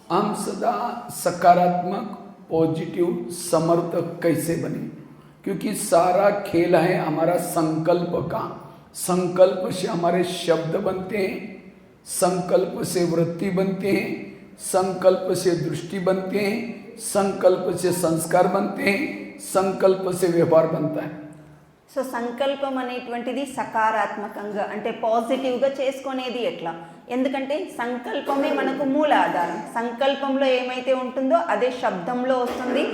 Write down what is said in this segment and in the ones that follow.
हम सदा सकारात्मक पॉजिटिव समर्थक कैसे बने, क्योंकि सारा खेल है हमारा संकल्प का। संकल्प से हमारे शब्द बनते हैं, संकल्प से वृत्ति बनते हैं, संकल्प से दृष्टि बनते हैं, संकल्प से संस्कार बनते हैं, संकल्प से व्यवहार बनता है। సో సంకల్పం అనేటువంటిది సకారాత్మకంగా అంటే పాజిటివ్గా చేసుకునేది ఎట్లా? ఎందుకంటే సంకల్పమే మనకు మూల ఆధారం. సంకల్పంలో ఏమైతే ఉంటుందో అదే శబ్దంలో వస్తుంది,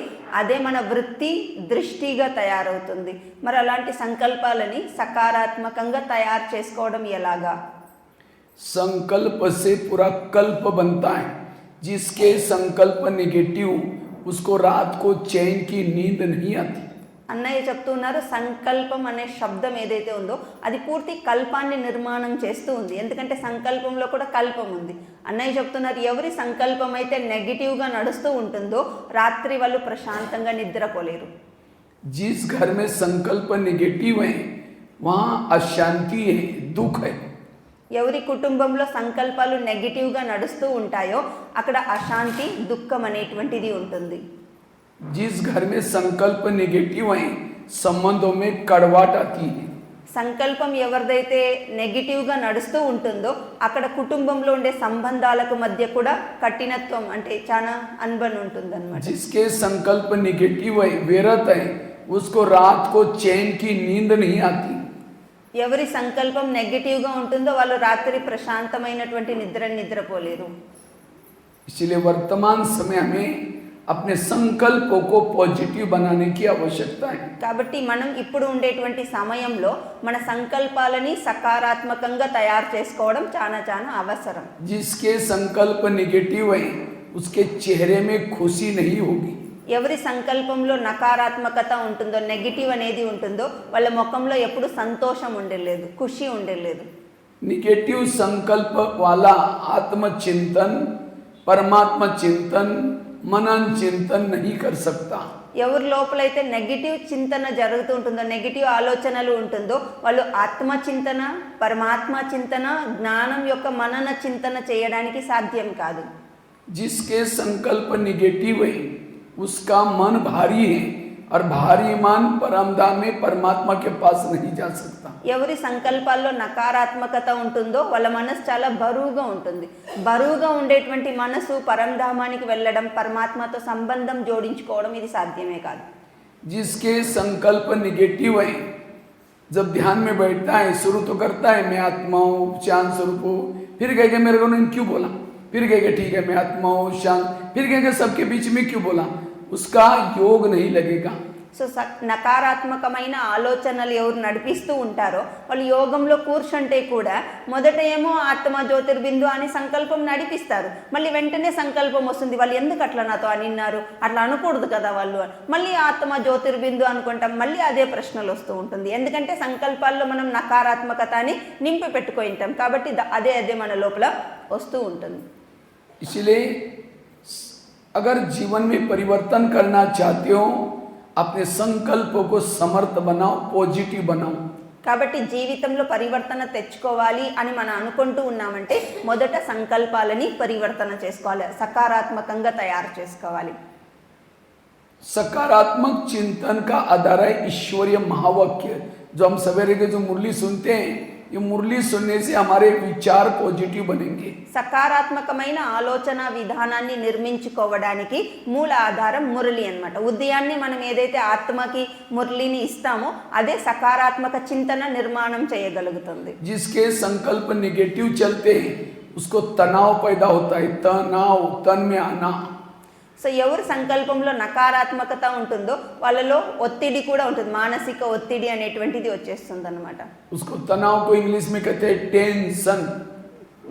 అదే మన వృత్తి దృష్టిగా తయారవుతుంది. మరి అలాంటి సంకల్పాలని సకారాత్మకంగా తయారు చేసుకోవడం ఎలాగా? संकल्प से पूरा कल्प बनता है। जिसके संकल्प निगेटिव उसको रात को चैन की नींद नहीं आती। అన్నయ్య చెప్తున్నారు, సంకల్పం అనే శబ్దం ఏదైతే ఉందో అది పూర్తి కల్పాన్ని నిర్మాణం చేస్తూ ఉంది. ఎందుకంటే సంకల్పంలో కూడా కల్పం ఉంది. అన్నయ్య చెప్తున్నారు, ఎవరి సంకల్పం అయితే నెగిటివ్గా నడుస్తూ ఉంటుందో రాత్రి వాళ్ళు ప్రశాంతంగా నిద్రపోలేరు. जिस घर में संकल्प निगेटिव है वहाँ अशांति है, दुख है। ఎవరి కుటుంబంలో సంకల్పాలు నెగిటివ్గా నడుస్తూ ఉంటాయో అక్కడ అశాంతి దుఃఖం అనేటువంటిది ఉంటుంది. जिस घर में संकल्प निगेटिव है संबंधों में कड़वाहट आती है। సంకల్పం ఎవరిదైతే నెగిటివ్గా నడుస్తూ ఉంటుందో అక్కడ కుటుంబంలో ఉండే సంబంధాలకు మధ్య కూడా కఠినత్వం అంటే చాలా అన్బన్ ఉంటుంది అన్నమాట. जिसके संकल्प निगेटिव है व्यर्थ है उसको रात को चैन की नींद नहीं आती। ఎవరి సంకల్పం నెగిటివ్గా ఉంటుందో వాళ్ళు రాత్రి ప్రశాంతమైనటువంటి నిద్రపోలేరు. इसलिए वर्तमान समय हमें अपने संकल्पों को पॉजिटिव बनाने की आवश्यकता है. కాబట్టి మనం ఇప్పుడు ఉండేటువంటి సమయంలో మన సంకల్పాలని సకారాత్మకంగా తయారు చేసుకోవడం చాలా అవసరం. जिसके संकल्प निगेटिव है उसके चेहरे में खुशी नहीं होगी. ఎవరి సంకల్పంలో నకారాత్మకత ఉంటుందో నెగిటివ్ అనేది ఉంటుందో వాళ్ళ ముఖంలో ఎప్పుడు సంతోషం ఉండలేదు, ఖుషి ఉండలేదు. निगेटिव संकल्प वाला आत्मचिंतन, परमात्मा चिंतन, मनन चिंतन नहीं कर सकता. ఎవరి లోపలైతే నెగిటివ్ చింతన జరుగుతూ ఉంటుందో నెగిటివ్ ఆలోచనలు ఉంటుందో వాళ్ళు ఆత్మచింతన, పరమాత్మ చింతన, జ్ఞానం యొక్క మనన చింతన చేయడానికి సాధ్యం కాదు. जिसके संकल्प निगेटिव है उसका मन भारी है और भारी मन परमधाम में परमात्मा के पास नहीं जा सकता. ఎవరి సంకల్పాల్లో నకారాత్మకత ఉంటుందో వాళ్ళ మనసు చాలా బరువుగా ఉంటుంది. బరువుగా ఉండేటువంటి మనసు పరంధామానికి వెళ్ళడం, పరమాత్మతో సంబంధం జోడించుకోవడం ఇది సాధ్యమే కాదు. जिसके संकल्प निगेटिव है जब ध्यान में बैठता है शुरू तो करता है मैं आत्मा हूँ शांत स्वरूप हूँ, फिर कहेगा मेरे को नहीं क्यों बोला, फिर कहेगा ठीक है मैं आत्मा हूँ शांत, फिर कहेगा सबके बीच में क्यों बोला, उसका योग नहीं लगेगा. సో నకారాత్మకమైన ఆలోచనలు ఎవరు నడిపిస్తూ ఉంటారో వాళ్ళు యోగంలో కూర్చుంటే కూడా మొదట ఏమో ఆత్మ జ్యోతిర్బిందు అని సంకల్పం నడిపిస్తారు, మళ్ళీ వెంటనే సంకల్పం వస్తుంది వాళ్ళు ఎందుకు అట్లా నాతో అనిన్నారు, అట్లా అనకూడదు కదా వాళ్ళు, మళ్ళీ ఆత్మ జ్యోతిర్బిందు అనుకుంటాం, మళ్ళీ అదే ప్రశ్నలు వస్తూ ఉంటుంది. ఎందుకంటే సంకల్పాల్లో మనం నకారాత్మకతని నింపి పెట్టుకుంటాం కాబట్టి అదే మన లోపల వస్తూ ఉంటుంది. इसलिए अगर जीवन में परिवर्तन करना चाहते हो अपने संकल्पों को समर्थ बनाओ, पॉजिटिव बनाओ. కాబట్టి జీవితంలో పరివర్తన తెచ్చుకోవాలి అని మనం అనుకుంటూ ఉన్నామంటే మొదట సంకల్పాలని పరివర్తన చేసుకోవాలి, సకారాత్మకంగా తయారు చేసుకోవాలి. सकारात्मक चिंतन का आधार है ईश्वरीय महावाक्य. जो हम सवेरे के जो मुरली सुनते हैं ये मुरली सुनने से हमारे विचार पॉजिटिव बनेंगे. సకారాత్మకమైన ఆలోచన విధానాన్ని నిర్మించుకోవడానికి మూల ఆధారం మురళి అన్నమాట. ఉదయాన్నే మనం ఏదైతే ఆత్మకి మురళిని ఇస్తామో అదే సకారాత్మక చింతన నిర్మాణం చేయగలుగుతుంది. जिसके संकल्प निगेटिव चलते हैं उसको तनाव पैदा होता है, तनाव, तन में आना. సో ఎవరి సంకల్పంలో నకారాత్మకత ఉంటుందో వాళ్ళలో ఒత్తిడి కూడా ఉంటుంది, మానసిక ఒత్తిడి అనేటువంటిది వచ్చేస్తుంది అనమాట. उसको तनाव को इंग्लिश में कहते हैं टेंशन.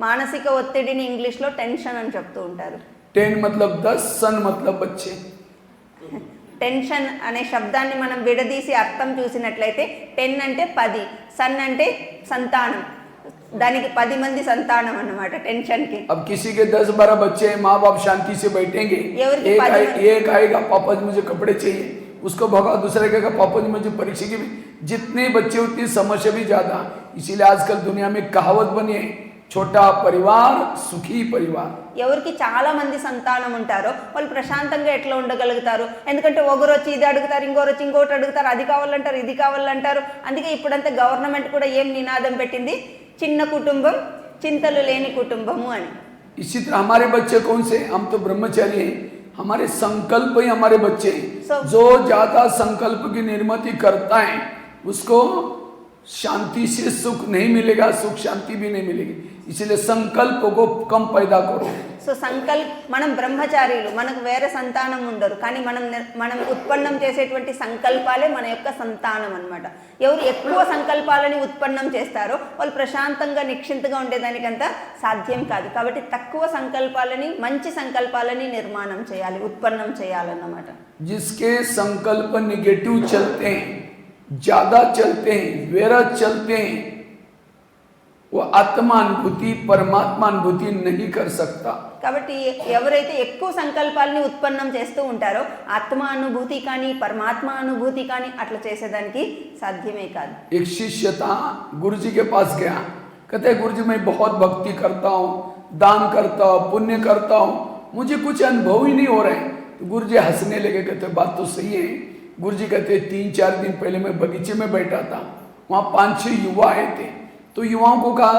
మానసిక ఒత్తిడిని ఇంగ్లీష్లో టెన్షన్ అని చెప్తూ ఉంటారు. 10 मतलब 10, सन मतलब बच्चे. టెన్షన్ అనే శబ్దాన్ని మనం విడదీసి అర్థం చూసినట్లయితే 10 అంటే 10, సన్ అంటే సంతానం, దానికి 10 మంది సంతానం అన్నమాట టెన్షన్ కి. अब किसी के 10-12 बच्चे हैं, माँ बाप शांति से बैठेंगे, एक आएगा पापा जी मुझे कपड़े चाहिए, उसको भगा, दूसरे कहेगा पापा जी मुझे परीक्षा की, जितने बच्चे उतनी समस्या भी ज्यादा. इसीलिए आजकल दुनिया में कहावत बनी है छोटा परिवार सुखी परिवार। ఎవరికి చాలా మంది సంతానం ఉంటారో వాళ్ళు ప్రశాంతంగా ఎట్లా ఉండగలుగుతారు? ఎందుకంటే ఒకరు వచ్చి ఇది అడుగుతారు, ఇంకోరు వచ్చి ఇంకోటి అడుగుతారు, అది కావాలంటారు, ఇది కావాలంటారు. అందుకే ఇప్పుడంతా గవర్నమెంట్ కూడా ఏం నినాదం పెట్టింది? చిన్న కుటుంబం చింతలు లేని కుటుంబము అని. इसी तरह हमारे बच्चे कौन से? हम तो ब्रह्मचारी हैं, हमारे संकल्प ही हमारे बच्चे हैं। जो ज्यादा संकल्प की निर्मित करता है उसको शांति से सुख नहीं मिलेगा, सुख शांति भी नहीं मिलेगी। इसलिए संकल्प को कम पैदा करो। సో మనం బ్రహ్మచారులు, మనకు వేరే సంతానం ఉండరు, కానీ మనం ఉత్పన్నం చేసేటువంటి సంకల్పాలే మన యొక్క సంతానం అన్నమాట. ఎవరు ఎక్కువ సంకల్పాలని ఉత్పన్నం చేస్తారో వాళ్ళు ప్రశాంతంగా నిశ్చింతగా ఉండేదానికంత సాధ్యం కాదు. కాబట్టి తక్కువ సంకల్పాలని, మంచి సంకల్పాలని నిర్మాణం చేయాలి, ఉత్పన్నం చేయాలన్నమాట. जिसके संकल्प निगेटिव चलते हैं, ज्यादा चलते हैं, विरत चलते हैं, वो आत्मा अनुभूति परमात्मा अनुभूति नहीं कर सकता. కాబట్టి ఎవరైతే ఎక్కువ సంకల్పాలని ఉత్పన్నం చేస్తూ ఉంటారో ఆత్మ అనుభూతి కానీ పరమాత్మ అనుభూతి కానీ అట్లా చేసేదానికి సాధ్యమే కాదు. एक शिष्य था, गुरुजी के पास गया, कहते गुरुजी मैं बहुत भक्ति करता हूँ, दान करता हूँ, पुण्य करता हूँ, मुझे कुछ अनुभव ही नहीं हो रहे. तो गुरुजी हंसने लगे, कहते बात तो सही है. गुरुजी कहते 3-4 दिन पहले मैं बगीचे में बैठा था, वहाँ 5-6 युवा आए थे. तो युवाओं को कहा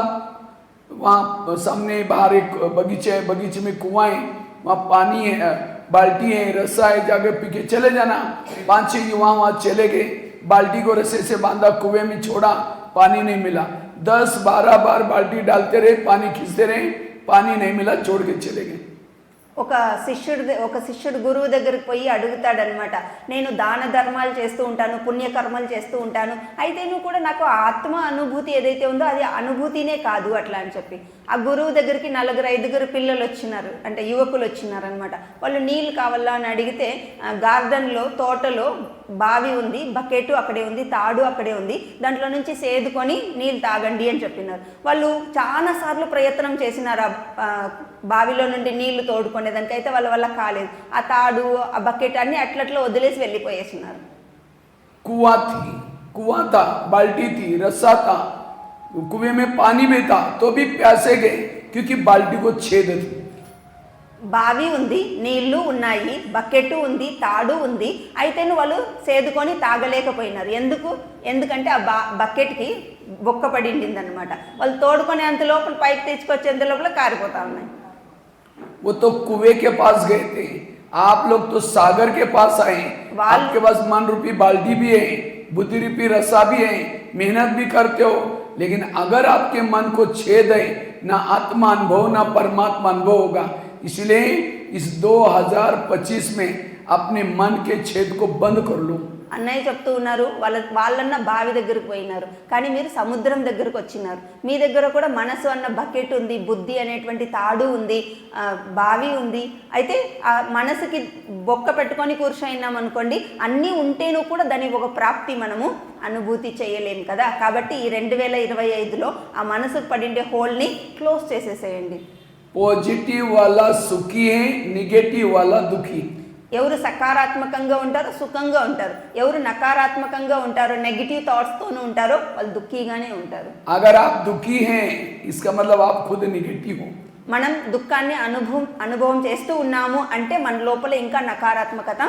वहाँ सामने बाहर एक बगीचा है, बगीचे में कुआं है, वहाँ पानी है, बाल्टी है, रस्सा है, जाके पी के चले जाना. 5-6 युवा वहाँ चले गए, बाल्टी को रस्से से बांधा, कुएं में छोड़ा, पानी नहीं मिला. 10-12 बार बाल्टी डालते रहे, पानी खींचते रहे, पानी नहीं मिला, छोड़ के चले गए. ఒక శిష్యుడు గురువు దగ్గరికి పోయి అడుగుతాడనమాట, నేను దాన ధర్మాలు చేస్తూ ఉంటాను, పుణ్యకర్మలు చేస్తూ ఉంటాను, అయితే నువ్వు కూడా నాకు ఆత్మ అనుభూతి ఏదైతే ఉందో అది అనుభూతినే కాదు అట్లా అని చెప్పి. ఆ గురువు దగ్గరికి 4-5 పిల్లలు వచ్చినారు, అంటే యువకులు వచ్చినారనమాట. వాళ్ళు నీళ్ళు కావాలా అని అడిగితే గార్డెన్లో, తోటలో బావి ఉంది, బకెట్ అక్కడే ఉంది, తాడు అక్కడే ఉంది, దాంట్లో నుంచి సేదుకొని నీళ్ళు తాగండి అని చెప్పినారు. వాళ్ళు చాలాసార్లు ప్రయత్నం చేసినారు ఆ బావిలో నుండి నీళ్లు తోడుకునేదానికి, అయితే వాళ్ళ వల్ల కాలేదు. ఆ తాడు, ఆ బకెట్ అన్ని అట్లట్లో వదిలేసి వెళ్ళిపోయేసినారు. कुआं था, बाल्टी थी, रस्सा था, कुएं में पानी भी था, तो भी प्यासे गए क्योंकि बाल्टी को छेद थी. బావి ఉంది, నీళ్లు ఉన్నాయి, బకెట్ ఉంది, తాడు ఉంది, అయితే వాళ్ళు సేదుకొని తాగలేకపోయినారు. ఎందుకంటే ఆ బకెట్కి బొక్క పడింది అనమాట. వాళ్ళు తోడుకొని అంత లోపల పైకి తెచ్చుకొచ్చేంత లోపల కారిపోతా ఉన్నాయి. वो तो कुएं के पास गए थे, आप लोग तो सागर के पास आए. आपके पास मन रूपी बाल्टी भी है, बुद्धि रूपी रस्सा भी है, मेहनत भी करते हो, लेकिन अगर आपके मन को छेद है, ना आत्मा अनुभव ना परमात्मा अनुभव होगा. इसलिए इस 2025 में अपने मन के छेद को बंद कर लो. అన్నయ్య చెప్తూ ఉన్నారు, వాళ్ళన్న బావి దగ్గరకు పోయినారు, కానీ మీరు సముద్రం దగ్గరకు వచ్చినారు. మీ దగ్గర కూడా మనసు అన్న బకెట్ ఉంది, బుద్ధి అనేటువంటి తాడు ఉంది, బావి ఉంది. అయితే ఆ మనసుకి బొక్క పెట్టుకొని కూర్చోయినాం అనుకోండి, అన్నీ ఉంటేనూ కూడా దాని ఒక ప్రాప్తి మనము అనుభూతి చేయలేము కదా. కాబట్టి ఈ 2025లో ఆ మనసుకు పడిండే హోల్ని క్లోజ్ చేసేసేయండి. पॉजिटिव वाला सुखी है, निगेटिव वाला दुखी. ఎవరు సకారాత్మకంగా ఉంటారో సుఖంగా ఉంటారు, ఎవరు నకారాత్మకంగా ఉంటారో నెగిటివ్ థాట్స్తోనూ ఉంటారో వాళ్ళు దుఃఖీగానే ఉంటారు. अगर आप दुखी हैं इसका मतलब आप खुद निगेटिव हो. మనం దుఃఖాన్ని అనుభవం చేస్తూ ఉన్నాము అంటే మన లోపల ఇంకా నకారాత్మకత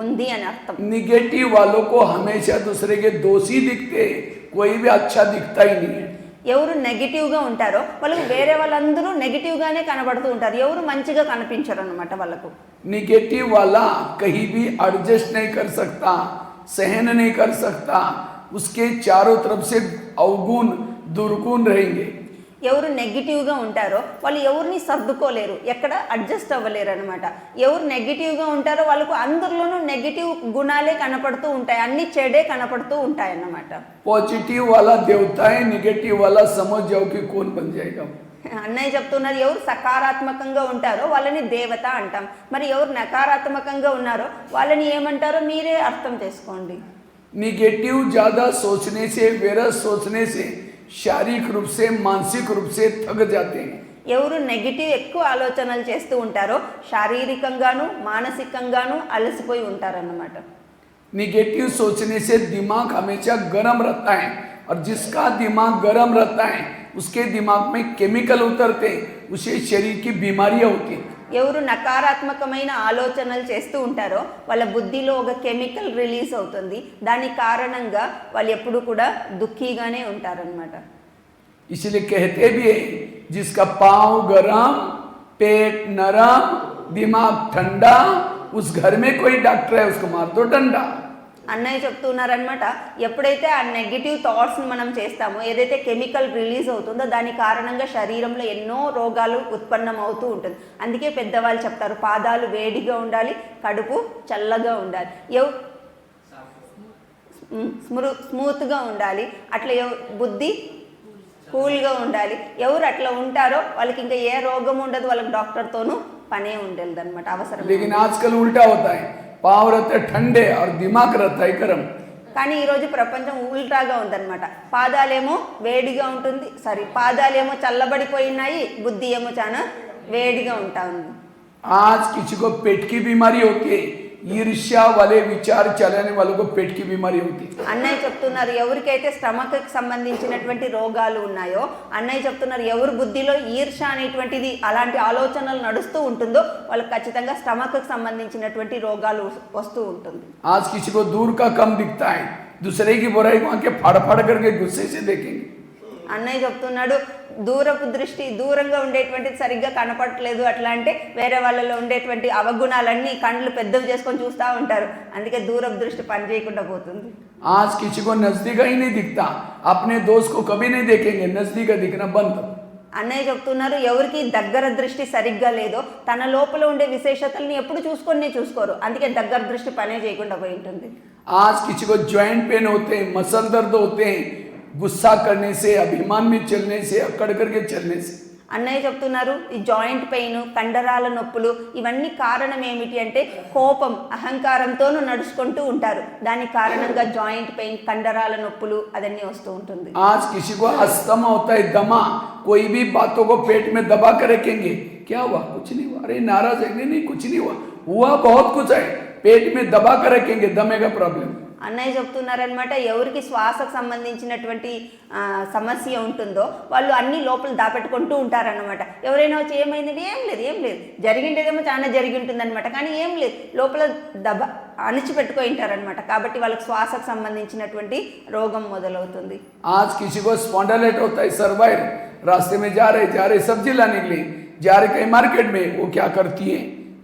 ఉంది అని అర్థం. निगेटिव वालों को हमेशा दूसरे के दोषी दिखते, कोई भी अच्छा दिखता ही नहीं है. ఎవరు నెగిటివ్గా ఉంటారో వాళ్ళకి వేరే వాళ్ళందరూ నెగిటివ్గానే కనబడుతూ ఉంటారు, ఎవరు మంచిగా కనిపించరు అన్నమాట వాళ్ళకు. निगेटिव वाला कहीं भी एडजस्ट नहीं कर सकता, सहन नहीं कर सकता, उसके चारों तरफ से अवगुण दुर्गुण रहेंगे. ఎవరు నెగిటివ్గా ఉంటారో వాళ్ళు ఎవరిని సర్దుకోలేరు, ఎక్కడ అడ్జస్ట్ అవ్వలేరు అనమాట. ఎవరు నెగిటివ్గా ఉంటారో వాళ్ళకు అందరిలోనూ నెగిటివ్ గుణాలే కనపడుతూ ఉంటాయి, అన్ని చెడే కనపడుతూ ఉంటాయి అన్నమాట. पॉजिटिव वाला देवता है, निगेटिव वाला समझ जाओ कि कौन बन जाएगा. అన్నయ్య చెప్తున్నారు, ఎవరు సకారాత్మకంగా ఉంటారో వాళ్ళని దేవత అంటాం, మరి ఎవరు నకారాత్మకంగా ఉన్నారో వాళ్ళని ఏమంటారో మీరే అర్థం చేసుకోండి. निगेटिव ज्यादा सोचने से, विरस सोचने से शारीरिक रूप से, मानसिक रूप से थक जाते हैं. ఎవరు నెగిటివ్ ఎక్కువ ఆలోచనలు చేస్తూ ఉంటారో శారీరకంగాను మానసికంగాను అలసిపోయి ఉంటారన్నమాట. निगेटिव सोचने से दिमाग हमेशा गर्म रहता है, और जिसका दिमाग गर्म रहता है उसके दिमाग में केमिकल उतरते, उसे शरीर की बीमारियां होती। ఎవరు నకారాత్మకమైన ఆలోచనలు చేస్తూ ఉంటారో వాళ్ళ బుద్ధిలో ఒక కెమికల్ రిలీజ్ అవుతుంది, దాని కారణంగా వాళ్ళు ఎప్పుడు కూడా దుఃఖీగానే ఉంటారనమాట. इसलिए कहते भी है, जिसका पाँव गरम, पेट नरम, दिमाग ठंडा, उस घर में कोई डॉक्टर है उसको मार दो डंडा. అన్నయ్య చెప్తున్నారనమాట, ఎప్పుడైతే ఆ నెగిటివ్ థాట్స్ని మనం చేస్తామో, ఏదైతే కెమికల్ రిలీజ్ అవుతుందో దాని కారణంగా శరీరంలో ఎన్నో రోగాలు ఉత్పన్నం అవుతూ ఉంటుంది. అందుకే పెద్దవాళ్ళు చెప్తారు, పాదాలు వేడిగా ఉండాలి, కడుపు చల్లగా ఉండాలి, స్మూత్గా ఉండాలి, అట్లా బుద్ధి కూల్గా ఉండాలి. ఎవరు అట్లా ఉంటారో వాళ్ళకి ఇంకా ఏ రోగం ఉండదు, వాళ్ళకి డాక్టర్తోనూ పనే ఉండదు అనమాట, అవసరం. लेकिन आजकल उल्टा होता है, पाँव रहते ठंडे और दिमाग रहता है गरम. కానీ ఈరోజు ప్రపంచం ఉల్టాగా ఉందన్నమాట. పాదాలేమో వేడిగా ఉంటుంది, పాదాలేమో చల్లబడిపోయినాయి, బుద్ధి ఏమో చాలా వేడిగా ఉంటా ఉంది. आज किसी को पेट की बीमारी होती है, ईर्ष्या वाले विचार चलाने वालों को पेट की बीमारी होती है. అన్నయ్య చెప్తున్నారు, ఎవరికైతే స్టమక్కి సంబంధించినటువంటి రోగాలు ఉన్నాయో, అన్నయ్య చెప్తున్నారు, ఎవరి బుద్ధిలో ఈర్ష అనేటువంటిది అలాంటి ఆలోచనలు నడుస్తూ ఉంటుందో వాళ్ళకి ఖచ్చితంగా స్టమక్కి సంబంధించినటువంటి రోగాలు వస్తూ ఉంటుంది. आज किसी को दूर का कम दिखता है, दूसरे की बुराई को आके फाड़ फाड़ करके गुस्से से देखेंगे. అన్నయ్య చెప్తున్నాడు, దూరపు దృష్టి, దూరంగా ఉండేటువంటిది సరిగ్గా కనపడట్లేదు అట్లా అంటే వేరే వాళ్ళలో ఉండేటువంటి అవగుణాలన్నీ కళ్ళు పెద్దవి చేసుకొని చూస్తూ ఉంటారు, అందుకే దూరపు దృష్టి పని చేయకుండా పోతుంది. आज किसी को नजदीक ही नहीं दिखता, अपने दोस्त को कभी नहीं देखेंगे, नजदीक दिखना बंद. అన్నయ్య చెప్తున్నారు, ఎవరికి దగ్గర దృష్టి సరిగ్గా లేదో తన లోపల ఉండే విశేషతల్ని ఎప్పుడు చూసుకోరు, అందుకే దగ్గర దృష్టి పనే చేయకుండా పోయి ఉంటుంది. आज किसी को ज्वाइंट पेन होते हैं, मसल दर्द होते हैं, गुस्सा करने से, अभिमान में चलने से, अकड़ करके चलने से. అన్నయ్య చెప్తున్నారు, ఈ జాయింట్ పెయిన్, కండరాల నొప్పులు ఇవన్నీ కారణం ఏమిటి అంటే కోపం, అహంకారంతోనూ నడుచుకుంటూ ఉంటారు, దాని కారణంగా జాయింట్ పెయిన్, కండరాల నొప్పులు అదన్నీ వస్తూ ఉంటుంది. आज किसी को अस्थमा होता है, दमा, कोई भी बातों को पेट में दबा कर रखेंगे, क्या हुआ, कुछ नहीं हुआ, अरे नाराज है, नहीं कुछ नहीं हुआ बहुत कुछ है, पेट में दबा कर रखेंगे, दमे का प्रॉब्लम. అన్నయ్య చెప్తున్నారనమాట, ఎవరికి శ్వాసకు సంబంధించినటువంటి సమస్య ఉంటుందో వాళ్ళు అన్ని లోపల దాపెట్టుకుంటూ ఉంటారనమాట. ఎవరైనా వచ్చి ఏమైంది, ఏం లేదు జరిగిండేదేమో చాలా జరిగి ఉంటుందన్నమాట, కానీ ఏం లేదు, లోపల అణిచిపెట్టుకొని ఉంటారనమాట. కాబట్టి వాళ్ళకి శ్వాసకు సంబంధించినటువంటి రోగం మొదలవుతుంది. आज किसी को स्पॉन्डिलाइटिस होता है, सर्वाइव, रास्ते में जा रहे सब्जी लाने के लिए जा रहे कहीं मार्केट में, वो क्या करती है,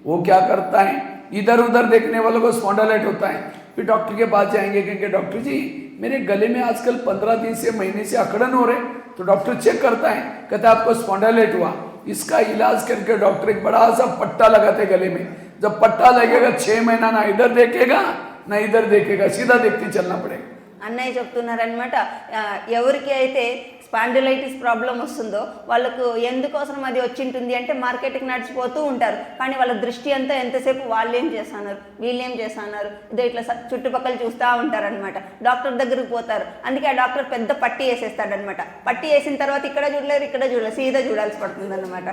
वो क्या करता है, इधर उधर देखने वालों को स्पॉन्डिलाइटिस होता है. फिर डॉक्टर के पास जाएंगे, कहेंगे डॉक्टर जी मेरे गले में आजकल 15 दिन से, महीने से अकड़न हो रहे, तो डॉक्टर चेक करता है, कहता है आपको स्पॉन्डिलाइटिस हुआ. इसका इलाज करके डॉक्टर एक बड़ा सा पट्टा लगाते गले में, जब पट्टा लगेगा 6 महीना ना इधर देखेगा ना इधर देखेगा, सीधा देखते चलना पड़ेगा. అన్నయ్య చెప్తున్నారనమాట, ఎవరికి అయితే స్పాండిలైటిస్ ప్రాబ్లం వస్తుందో వాళ్ళకు ఎందుకోసం అది వచ్చింటుంది అంటే మార్కెట్కి నడిచిపోతూ ఉంటారు, కానీ వాళ్ళ దృష్టి అంతా ఎంతసేపు వాళ్ళేం చేస్తున్నారు, వీళ్ళేం చేస్తున్నారు, ఇదో ఇట్లా చుట్టుపక్కల చూస్తూ ఉంటారనమాట. డాక్టర్ దగ్గరికి పోతారు, అందుకే ఆ డాక్టర్ పెద్ద పట్టి వేసేస్తాడనమాట. పట్టి వేసిన తర్వాత ఇక్కడ చూడలేరు, సీదా చూడాల్సి పడుతుంది అనమాట.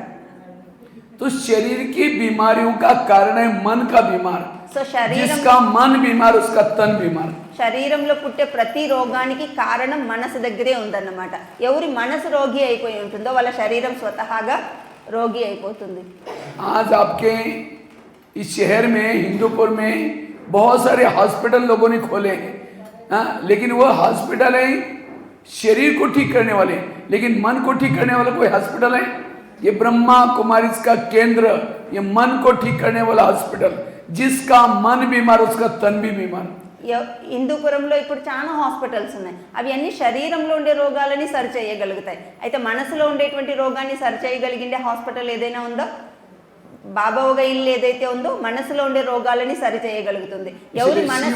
तो शरीर की बीमारियों का कारण है मन का बीमार. సో శరీరం, जिसका मन बीमार उसका तन बीमार. శరీరంలో పుట్టే ప్రతి రోగానికి కారణం మనసు దగ్గరే ఉందన్నమాట. ఎవరి మనసు రోగి అయిపోయి ఉంటుందో వాళ్ళ శరీరం స్వతహాగా రోగి అయిపోతుంది. आज आपके इस शहर में, हिंदूपुर में बहुत सारे हॉस्पिटल लोगों ने खोले हैं, लेकिन वो हॉस्पिटल है शरीर को ठीक करने वाले, लेकिन मन को ठीक करने वाला कोई हॉस्पिटल है? ये ब्रह्मा कुमारी का केंद्र, ये मन को ठीक करने वाला हॉस्पिटल. जिसका मन बीमार उसका तन भी बीमार. హిందూపురంలో ఇప్పుడు చాలా హాస్పిటల్స్ ఉన్నాయి, అవి అన్ని శరీరంలో ఉండే రోగాలని సరి చేయగలుగుతాయి. అయితే మనసులో ఉండేటువంటి రోగాన్ని సరి చేయగలిగే హాస్పిటల్ ఏదైనా ఉందో, బాబా ఒక ఇల్లు ఏదైతే ఉందో మనసులో ఉండే రోగాలని సరి చేయగలుగుతుంది. ఎవరి మనసు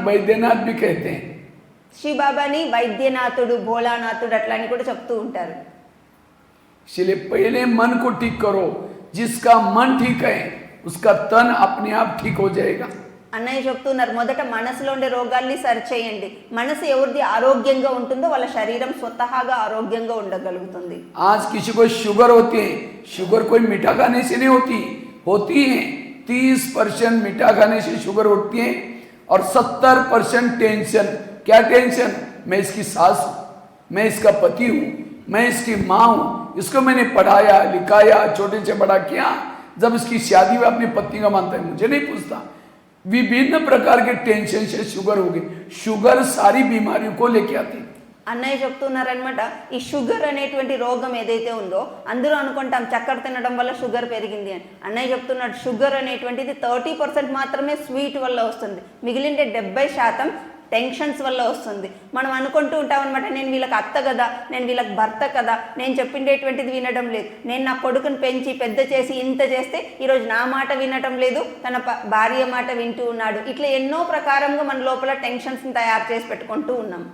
వైద్యనాథ్ भी कहते हैं. శ్రీ బాబాని వైద్యనాథుడు, భోలానాథుడు అట్లా అని కూడా చెప్తూ ఉంటారు. इसलिए पहले मन को ठीक करो, जिसका मन ठीक है उसका तन अपने आप ठीक हो जाएगा. అన్నయ్య చెప్తున్నారు, మొదట మనసులో ఉండే రోగాల్ని సరిచేయండి. మనసు ఎవరిది ఆరోగ్యంగా ఉంటుందో వాళ్ళ శరీరం స్వతహాగా ఆరోగ్యంగా ఉండగలుగుతుంది. आज किसी को शुगर होती है, शुगर कोई मीठा खाने से नहीं होती है. 30% मीठा खाने से शुगर होती है और 70% टेंशन. क्या टेंशन? मैं इसकी सास हूँ, मैं इसका पति हूँ, मैं इसकी माँ हूँ, इसको मैंने पढ़ाया लिखाया छोटे से बड़ा किया। जब इसकी शादी में अपनी पत्नी का मानता है, मुझे नहीं पूछता। विभिन्न प्रकार के टेंशन से शुगर हो गई। शुगर सारी बीमारियों को लेके आती है। అన్నయ్య చెప్తున్నారనమాట, ఈ షుగర్ అనేటువంటి రోగం ఏదైతే ఉందో అందరూ అనుకుంటాం చక్కెర తినడం వల్ల షుగర్ పెరిగింది అని. అన్నయ్య చెప్తున్నాడు షుగర్ అనేటువంటిది 30% మాత్రమే స్వీట్ వల్ల వస్తుంది, మిగిలిన 70% టెన్షన్స్ వల్ల వస్తుంది. మనం అనుకుంటూ ఉంటాం అనమాట, నేను వీళ్ళకి అత్త కదా, నేను వీళ్ళకి భర్త కదా, నేను చెప్పిండేటువంటిది వినడం లేదు, నేను నా కొడుకుని పెంచి పెద్ద చేసి ఇంత చేస్తే ఈరోజు నా మాట వినటం లేదు, తన భార్య మాట వింటూ ఉన్నాడు. ఇట్లా ఎన్నో ప్రకారంగా మన లోపల టెన్షన్స్ని తయారు చేసి పెట్టుకుంటూ ఉన్నాం.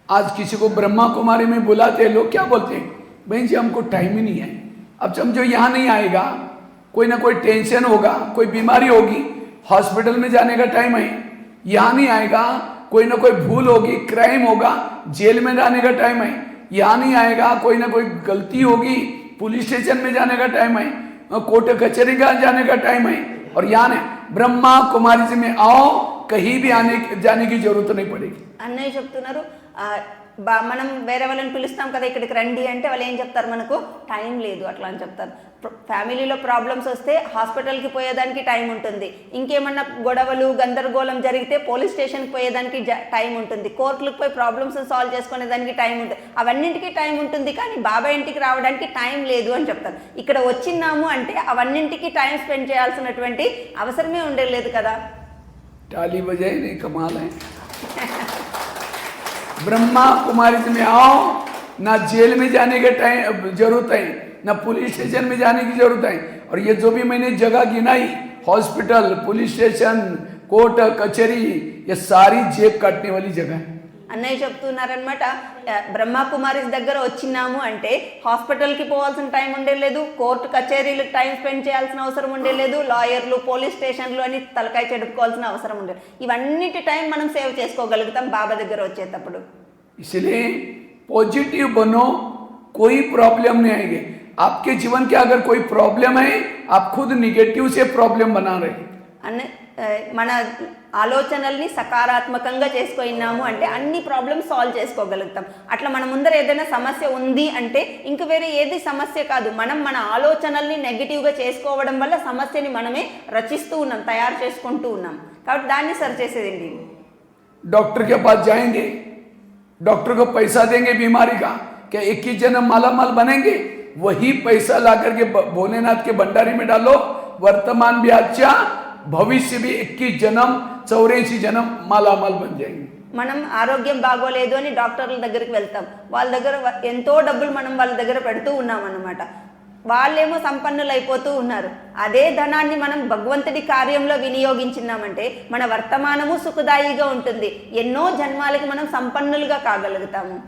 आज किसी को ब्रह्मा कुमारी में बुलाते हैं, लोग क्या बोलते हैं, बहन जी हमको टाइम ही नहीं है। अब समझो यहाँ नहीं आएगा, कोई ना कोई टेंशन होगा, कोई बीमारी होगी, हॉस्पिटल में जाने का टाइम है। यहाँ नहीं आएगा, कोई ना कोई भूल होगी, क्राइम होगा, जेल में जाने का टाइम है। यहाँ नहीं आएगा, कोई ना कोई गलती होगी, पुलिस स्टेशन में जाने का टाइम है, कोर्ट कचहरी का जाने का टाइम है। और यहाँ नहीं, ब्रह्मा कुमारी जी में आओ, कहीं भी जाने की जरूरत नहीं पड़ेगी। అన్నయ్య చెప్తున్నారు, మనం వేరే వాళ్ళని పిలుస్తాం కదా ఇక్కడికి రండి అంటే వాళ్ళు ఏం చెప్తారు, మనకు టైం లేదు అట్లా అని చెప్తారు. ఫ్యామిలీలో ప్రాబ్లమ్స్ వస్తే హాస్పిటల్కి పోయేదానికి టైం ఉంటుంది, ఇంకేమన్నా గొడవలు గందరగోళం జరిగితే పోలీస్ స్టేషన్కి పోయేదానికి టైం ఉంటుంది, కోర్టులకు పోయి ప్రాబ్లమ్స్ సాల్వ్ చేసుకునేదానికి టైం ఉంటుంది, అవన్నింటికి టైం ఉంటుంది, కానీ బాబా ఇంటికి రావడానికి టైం లేదు అని చెప్తారు. ఇక్కడ వచ్చినాము అంటే అవన్నింటికి టైం స్పెండ్ చేయాల్సినటువంటి అవసరమే ఉండలేదు కదా. ताली बजाए नहीं, कमाल है। ब्रह्मा कुमारी में आओ, ना जेल में जाने का टाइम जरूरत है, ना पुलिस स्टेशन में जाने की जरूरत है। और ये जो भी मैंने जगह गिनाई, हॉस्पिटल, पुलिस स्टेशन, कोर्ट कचहरी, ये सारी जेब काटने वाली जगह है। అన్నయ్య చెప్తున్నారనమాట, బ్రహ్మకుమారిస్ దగ్గర వచ్చినాము అంటే హాస్పిటల్కి పోవాల్సిన టైం ఉండేలేదు, కోర్టు కచేరీలకు టైం స్పెండ్ చేయాల్సిన అవసరం ఉండేలేదు, లాయర్లు పోలీస్ స్టేషన్లు అని తలకాయ చెడుపుకోవాల్సిన అవసరం ఉండేది. ఇవన్నిటి టైం మనం సేవ్ చేసుకోగలుగుతాం బాబా దగ్గర వచ్చేటప్పుడు. इसलिए पॉजिटिव बनो, कोई प्रॉब्लम नहीं आएगी आपके जीवन के। अगर कोई प्रॉब्लम है, आप खुद निगेटिव से प्रॉब्लम बना रहे। అన్న మన ఆలోచనల్ని సకారాత్మకంగా చేసుకున్నాము అంటే అన్ని ప్రాబ్లమ్స్ సాల్వ్ చేసుకోగలుగుతాం. అట్లా మన ముందర ఏదైనా సమస్య ఉంది అంటే ఇంక వేరే ఏది సమస్య కాదు, మనం మన ఆలోచనల్ని నెగిటివ్గా చేసుకోవడం వల్ల సమస్యని మనమే రచిస్తూ ఉన్నాం, తయారు చేసుకుంటూ ఉన్నాం. కాబట్టి దాన్ని సరి చేసేదండి. डॉक्टर के पास जाएंगे, डॉक्टर को पैसा देंगे बीमारी का, क्या 21 जन्म माला माल बनेंगे? वही पैसा ला करके भोलेनाथ के भंडारी में डालो, वर्तमान भी अच्छा, भविष्य भी 21 जन्म 84 जन्म माला माल बन जाएंगे. మనం ఆరోగ్యం బాగోలేదు అని డాక్టర్ల దగ్గరికి వెళ్తాం, వాళ్ళ దగ్గర ఎంతో డబ్బులు మనం వాళ్ళ దగ్గర పెడుతూ ఉన్నాం అన్నమాట. వాళ్ళేమో సంపన్నులు అయిపోతూ ఉన్నారు. అదే ధనాన్ని మనం భగవంతుడి కార్యంలో వినియోగించినామంటే మన వర్తమానము సుఖదాయిగా ఉంటుంది, ఎన్నో జన్మాలకి మనం సంపన్నులుగా కాగలుగుతాము.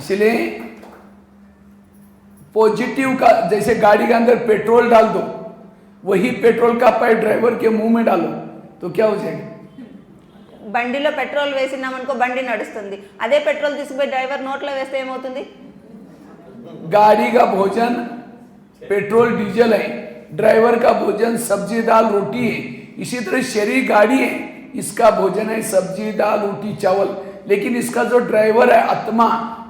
इसलिए पॉजिटिव का, जैसे गाड़ी के अंदर पेट्रोल डाल दो, वही पेट्रोल का पाइप ड्राइवर के मुंह में डालो तो क्या हो जाएगा? బండిలో పెట్రోల్ వేసినామనుకో బండి నడుస్తుంది, అదే పెట్రోల్ తీసుకుపోయి డ్రైవర్ నోట్లో వేస్తే ఏమవుతుంది? गाड़ी का भोजन पेट्रोल डीजल है, ड्राइवर का भोजन सब्जी दाल रोटी है। इसी तरह शरीर गाड़ी है, इसका भोजन है सब्जी दाल रोटी चावल, लेकिन इसका जो ड्राइवर है आत्मा,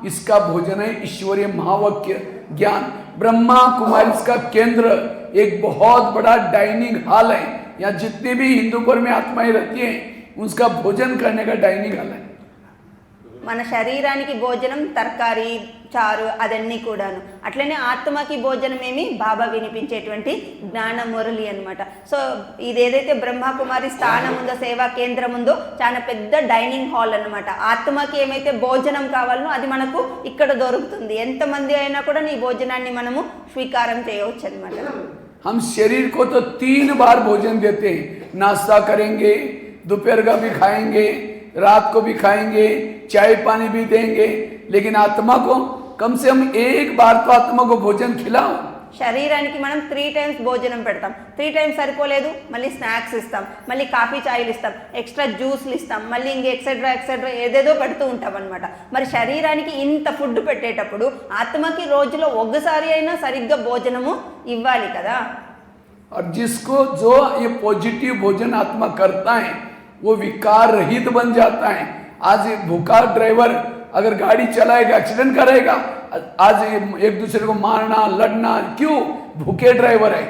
इसका भोजन है ईश्वरीय महावाक्य ज्ञान। ब्रह्मा कुमारी का केंद्र एक बहुत बड़ा डाइनिंग हॉल है, यहाँ जितने भी हिंदूपुर में आत्माएं रहती हैं उसका भोजन करने का डाइनिंग हॉल है. మన శరీరానికి భోజనం తర్కారీ చారు అదన్నీ కూడాను, అట్లనే ఆత్మకి భోజనం ఏమి బాబా వినిపించేటువంటి జ్ఞాన మురళి అనమాట. సో ఇది ఏదైతే బ్రహ్మకుమారి స్థానం ఉందో, సేవా కేంద్రం ఉందో, చాలా పెద్ద డైనింగ్ హాల్ అనమాట. ఆత్మకి ఏమైతే భోజనం కావాలనో అది మనకు ఇక్కడ దొరుకుతుంది. ఎంతమంది అయినా కూడా నీ భోజనాన్ని మనము స్వీకారం చేయవచ్చు అనమాట. हम शरीर को तो 3 बार भोजन देते हैं, नाश्ता करेंगे, दोपहर का भी खाएंगे, रात को भी खाएंगे, चाय पानी भी देंगे, लेकिन आत्मा को कम से कम एक बार तो आत्मा को भोजन खिलाओ. శరీరానికి మనం 3 టైమ్స్ భోజనం పెడతాం, 3 టైమ్స్ సరిపోలేదు మళ్ళీ స్నాక్స్ ఇస్తాం, మళ్ళీ కాఫీ చాయలు ఇస్తాం, ఎక్స్ట్రా జ్యూస్లు ఇస్తాం, మళ్ళీ ఇంక ఎక్సెట్రా ఎక్సెట్రా ఏదేదో పెడుతూ ఉంటాం అనమాట. మరి శరీరానికి ఇంత ఫుడ్ పెట్టేటప్పుడు ఆత్మకి రోజులో ఒక్కసారి అయినా సరిగ్గా భోజనము ఇవ్వాలి కదా. और जिसको जो ये पॉजिटिव भोजन आत्मा करता है वो विकार रहित बन जाता है। आज एक भूखा ड्राइवर अगर गाड़ी चलाएगा एक्सीडेंट करेगा, आज एक दूसरे को मारना लड़ना, क्यों? भूखे ड्राइवर है,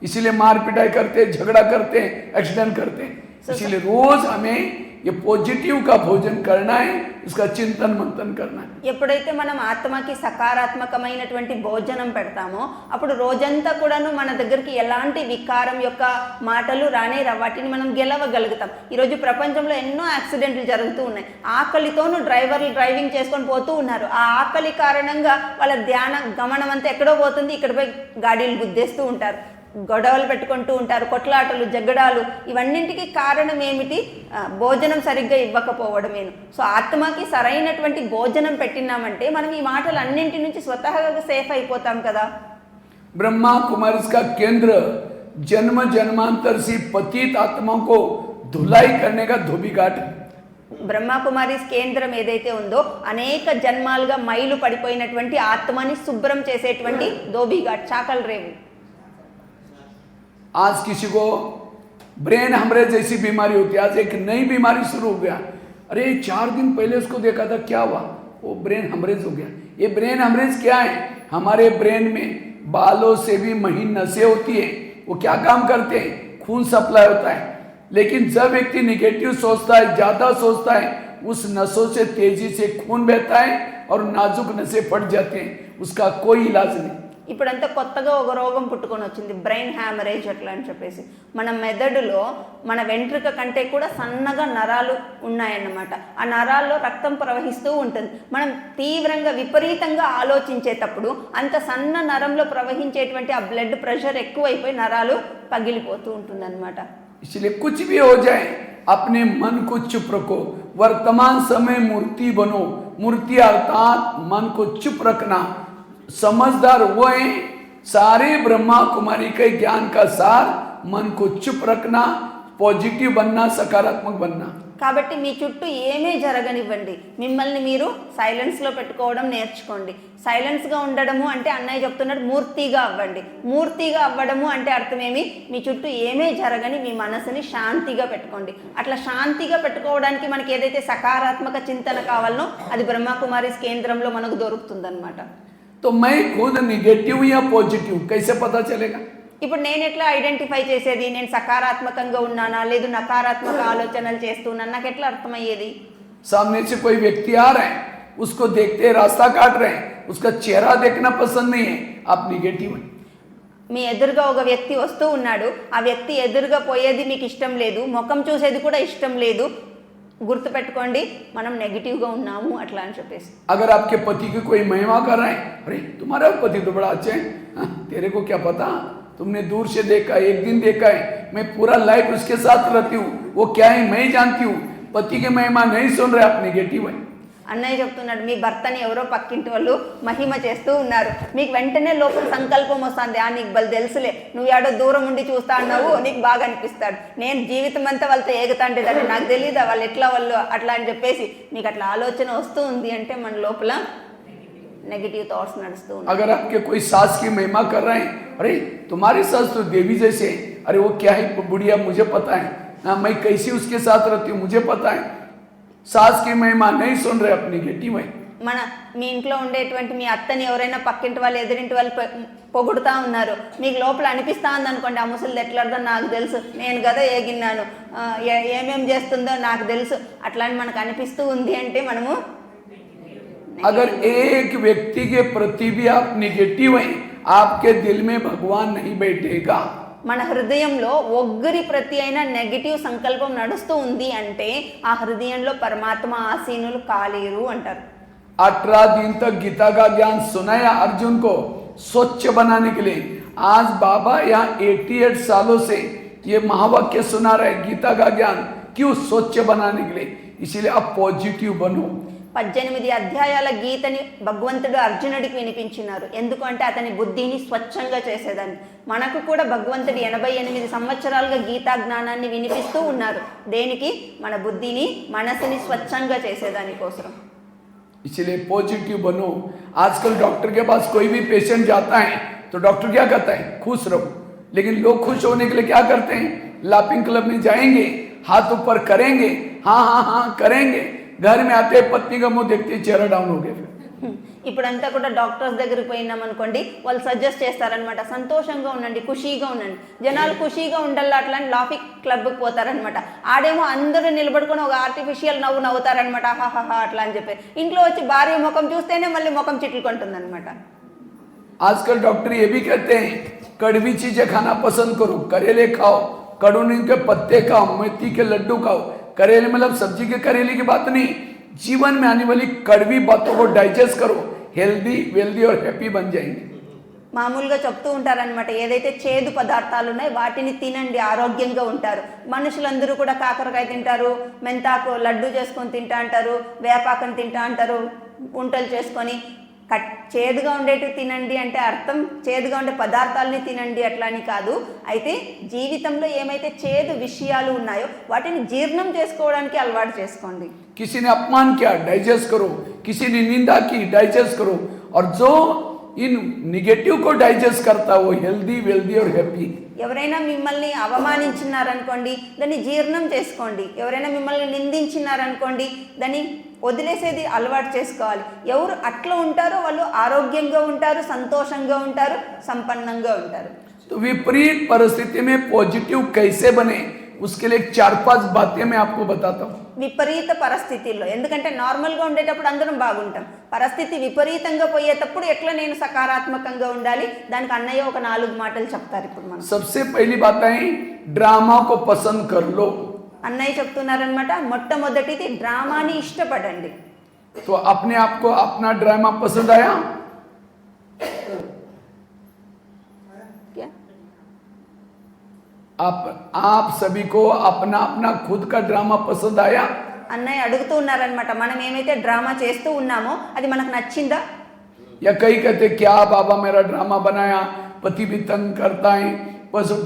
इसीलिए मार पिटाई करते, झगड़ा करते, एक्सीडेंट करते। इसीलिए रोज हमें ये पॉजिटिव का भोजन करना है, इसका చింతన మంతన करना है। ఎప్పుడైతే మనం ఆత్మకి సకారాత్మకమైనటువంటి భోజనం పెడతామో అప్పుడు రోజంతా కూడాను మన దగ్గరికి ఎలాంటి వికారం యొక్క మాటలు రానే వాటిని మనం గెలవగలుగుతాం। ఈరోజు ప్రపంచంలో ఎన్నో యాక్సిడెంట్లు జరుగుతూ ఉన్నాయి, ఆకలితోనూ డ్రైవర్లు డ్రైవింగ్ చేసుకొని పోతూ ఉన్నారు। ఆ ఆకలి కారణంగా వాళ్ళ ధ్యాన గమనం అంతా ఎక్కడో పోతుంది, ఇక్కడపై గాడీలు గుద్దేస్తూ ఉంటారు, గొడవలు పెట్టుకుంటూ ఉంటారు, కొట్లాటలు జగడాలు, ఇవన్నింటికి కారణం ఏమిటి? భోజనం సరిగ్గా ఇవ్వకపోవడమేను। సో ఆత్మకి సరైనటువంటి భోజనం పెట్టినామంటే మనం ఈ మాటలు అన్నింటి నుంచి స్వతహాగా సేఫ్ అయిపోతాం కదా। ब्रह्मा कुमारी का केंद्र जन्म जन्मांतर से पतित आत्मा को धुलाई करने का धोबी घाट है। బ్రహ్మకుమారీస్ కేంద్రం ఏదైతే ఉందో అనేక జన్మాలుగా మైలు పడిపోయినటువంటి ఆత్మని శుభ్రం చేసేటువంటి ధోబీఘాట్, చాకల్ రేవు। आज किसी को ब्रेन हेमरेज जैसी बीमारी होती है, आज एक नई बीमारी शुरू हो गया। अरे 4 दिन पहले उसको देखा था, क्या हुआ? वो ब्रेन हेमरेज हो गया। ये ब्रेन हेमरेज क्या है? हमारे ब्रेन में बालों से भी महीन नसें होती है, वो क्या काम करते हैं? खून सप्लाई होता है। लेकिन जब व्यक्ति निगेटिव सोचता है, ज्यादा सोचता है, उस नसों से तेजी से खून बहता है और नाजुक नसें फट जाते हैं, उसका कोई इलाज नहीं। ఇప్పుడంతా కొత్తగా ఒక రోగం పుట్టుకొని వచ్చింది, బ్రెయిన్ హ్యామరేజ్ అట్లా అని చెప్పేసి। మన మెదడులో మన వెంట్రుక కంటే కూడా సన్నగా నరాలు ఉన్నాయన్నమాట। ఆ నరాల్లో రక్తం ప్రవహిస్తూ ఉంటుంది। మనం తీవ్రంగా విపరీతంగా ఆలోచించేటప్పుడు అంత సన్న నరంలో ప్రవహించేటువంటి ఆ బ్లడ్ ప్రెషర్ ఎక్కువైపోయి నరాలు పగిలిపోతూ ఉంటుందన్నమాట। इसलिए कुछ भी हो जाए अपने मन को चुप रखो, वर्तमान समय मूर्ति बनो। मूर्ति अर्थात मन को चुप रखना। समझदार वो है, सारे ब्रह्मा कुमारी के ज्ञान का सार मन को चुप रखना, पॉजिटिव बनना, सकारात्मक बनना। కాబట్టి మీ చుట్టూ ఏమీ జరగనివ్వండి, మిమ్మల్ని మీరు సైలెన్స్లో పెట్టుకోవడం నేర్చుకోండి। సైలెన్స్గా ఉండడము అంటే అన్నయ్య చెప్తున్నాడు మూర్తిగా అవ్వండి। మూర్తిగా అవ్వడము అంటే అర్థమేమి? మీ చుట్టూ ఏమీ జరగని మీ మనసుని శాంతిగా పెట్టుకోండి। అట్లా శాంతిగా పెట్టుకోవడానికి మనకి ఏదైతే సకారాత్మక చింతన కావాలనో అది బ్రహ్మకుమారీస్ కేంద్రంలో మనకు దొరుకుతుందన్నమాట। तो मैं खुद निगेटिव या पॉजिटिव कैसे पता चलेगा? ఇప్పుడు నేను ఎట్లా ఐడెంటిఫై చేసేది? నేను సకారాత్మకంగా ఉన్నానా లేదు నకారాత్మక ఆలోచనలు చేస్తున్నానా నాకు ఎట్లా అర్థమయ్యేది? सामने से कोई व्यक्ति आ रहा है, उसको देखते रास्ता काट रहे हैं, उसका चेहरा देखना पसंद नहीं है, आप निगेटिव हैं। మీ ఎదురుగా ఒక వ్యక్తి వస్తూ ఉన్నాడు, ఆ వ్యక్తి ఎదురుగా పోయేది మీకు ఇష్టం లేదు, ముఖం చూసేది కూడా ఇష్టం లేదు, గుర్తుపెట్టుకోండి మనం నెగిటివ్గా ఉన్నాము అట్లా అని చెప్పేసి। अगर आपके पति की कोई महिमा कर रहे हैं, अरे तुम्हारा पति तो बड़ा अच्छा है, तेरे को क्या पता, तुमने दूर से देखा, एक दिन देखा है, मैं पूरा लाइफ उसके साथ रहती हूँ, वो क्या है मैं जानती हूँ। पति की महिमा नहीं सुन रहे, आप नेगेटिव है। అన్నయ్య చెప్తున్నాడు మీ భర్తని ఎవరో పక్కింటి వాళ్ళు మహిమ చేస్తూ ఉన్నారు, మీకు వెంటనే లోపల సంకల్పం వస్తుంది, నీకు బలి తెలుసులే, నువ్వు ఏడో దూరం ఉండి చూస్తా అన్నావు, నీకు బాగా అనిపిస్తాడు, నేను జీవితం అంతా వాళ్ళతో ఏగుతాంటేదంటే నాకు తెలియదా వాళ్ళు ఎట్లా వాళ్ళు అట్లా అని చెప్పేసి మీకు అట్లా ఆలోచన వస్తూ ఉంది అంటే మన లోపల नेगेटिव थॉट्स नड़स्तू। अगर आपके कोई सास की महिमा कर रहे हैं, अरे तुम्हारी सास तो देवी जैसे है, अरे वो क्या है बुढ़िया मुझे पता है, मैं कैसी उसके साथ रहती हूँ मुझे पता है, सास की महिमा नहीं सुन रहे, आप नेगेटिव है। మన మీ ఇంట్లో ఉండేటువంటి మీ అత్తని ఎవరైనా పక్కింటి వాళ్ళు ఎదురింటి వాళ్ళు పొగుడుతూ ఉన్నారు, మీకు లోపల అనిపిస్తూ ఉందనుకోండి ఆ ముసలిది ఎట్లాడదో నాకు తెలుసు, నేను కదా ఏగిన్నాను, ఏమేం చేస్తుందో నాకు తెలుసు అట్లా అని మనకు అనిపిస్తూ ఉంది అంటే మనము अगर एक व्यक्ति के प्रति भी आप निगेटिव हैं, आपके दिल में भगवान नहीं बैठेगा। మన హృదయంలో ఒక్కరి ప్రతి అయినా నెగటివ్ సంకల్పం నడుస్తూ ఉంది అంటే ఆ హృదయంలో పరమాత్మ ఆసీనులు కాలేరు అంటారు। 18 दिन तक गीता का ज्ञान सुनाया अर्जुन को स्वच्छ बनाने के लिए। आज बाबा यहाँ 88 सालों से ये महावाक्य सुना रहे, गीता का ज्ञान क्यों? स्वच्छ बनाने के लिए। इसीलिए आप पॉजिटिव बनो। 18 అధ్యాయాల గీతని భగవంతుడు అర్జునుడికి వినిపించినారు, ఎందుకంటే అతని బుద్ధిని స్వచ్ఛంగా చేసేదాన్ని। మనకు కూడా భగవంతుడు 88 సంవత్సరాలుగా గీతా జ్ఞానాన్ని వినిపిస్తూ ఉన్నారు, దేనికి? మన బుద్ధిని మనసుని స్వచ్ఛంగా చేసేదాని కోసం। इसलिए पॉजिटिव बनो। आजकल डॉक्टर के पास कोई भी पेशेंट जाता है तो डॉक्टर क्या कहता है? खुश रहो। लेकिन लोग खुश होने के लिए क्या करते हैं? लाफिंग क्लब में जाएंगे, हाथ ऊपर करेंगे, हाँ हाँ हाँ करेंगे, घर में आते पत्नी का मुंह देखते ही चेहरा डाउन हो गया फिर। ఇప్పుడంతా కూడా డాక్టర్స్ దగ్గరికి పోయినాం అనుకోండి, వాళ్ళు సజెస్ట్ చేస్తారనమాట, సంతోషంగా ఉండండి, ఖుషీగా ఉండండి. జనాలు ఖుషీగా ఉండాలి అట్లా అని లాఫింగ్ క్లబ్కి పోతారనమాట. ఆడేమో అందరూ నిలబడుకొని ఒక ఆర్టిఫిషియల్ నవ్వు నవ్వుతారనమాట, హాహాహా అట్లా అని చెప్పి. ఇంట్లో వచ్చి భార్య ముఖం చూస్తేనే మళ్ళీ ముఖం చిట్లుకుంటుందన్నమాట. आजकल डॉक्टर ये भी कहते हैं कड़वी चीजें खाना पसंद करो, करेले खाओ, कड़ूनी के पत्ते खाओ, मेथी के लड्डू खाओ. करेले मतलब सब्जी के करेले की बात नहीं, जीवन में आने वाली कड़वी बातों को डाइजेस्ट करो, हेल्दी वेल्दी और हैप्पी बन जाएंगे. మామూలుగా చెప్తూ ఉంటారనమాట, ఏదైతే చేదు పదార్థాలు ఉన్నాయో వాటిని తినండి, ఆరోగ్యంగా ఉంటారు. మనుషులందరూ కూడా కాకరకాయ తింటారు, మెంతాకు లడ్డు చేసుకొని తింటా అంటారు, వేపాకని తింటా అంటారు, వంటలు చేసుకొని. చేదుగా ఉండేటివి తినండి అంటే అర్థం చేదుగా ఉండే పదార్థాలని తినండి అట్లా అని కాదు. అయితే జీవితంలో ఏమైతే చేదు విషయాలు ఉన్నాయో వాటిని జీర్ణం చేసుకోవడానికి అలవాటు చేసుకోండి. किसी ने अपमान किया डाइजेस्ट करो, किसी ने निंदा की डाइजेस्ट करो, और जो इन निगेटिव को डाइजेस्ट करता है वो हेल्दी वेल्दी और हैप्पी. ఎవరైనా మిమ్మల్ని అవమానించినారనుకోండి, దాన్ని జీర్ణం చేసుకోండి. ఎవరైనా మిమ్మల్ని నిందించినారనుకోండి, దాన్ని వదిలేసేది అలవాటు చేసుకోవాలి. ఎవరు అట్లా ఉంటారో వాళ్ళు ఆరోగ్యంగా ఉంటారు, సంతోషంగా ఉంటారు, సంపన్నంగా ఉంటారు. तो विपरीत परिस्थिति में पॉजिटिव कैसे बने उसके लिए 4-5 बातें मैं आपको बताता हूँ. విపరీత పరిస్థితుల్లో, ఎందుకంటే నార్మల్గా ఉండేటప్పుడు అందరం బాగుంటాం, పరిస్థితి విపరీతంగా పోయేటప్పుడు ఎట్లా నేను సకారాత్మకంగా ఉండాలి, దానికి అన్నయ్య ఒక 4 మాటలు చెప్తారు ఇప్పుడు మనం. सबसे पहली बात है ड्रामा को पसंद कर लो. అన్నయ్య చెప్తున్నారనమాట, మొట్టమొదటిది డ్రామాని ఇష్టపడండి. तो अपने आप को अपना ड्रामा पसंद आया? क्या आप सभी को अपना अपना खुद का ड्रामा पसंद आया? అన్నయ్య అడుగుతూ ఉన్నారనమాట, మనం ఏమైతే డ్రామా చేస్తూ ఉన్నామో అది మనకు నచ్చిందా? या कई कहते क्या बाबा मेरा ड्रामा बनाया, पति भी तंग करता है,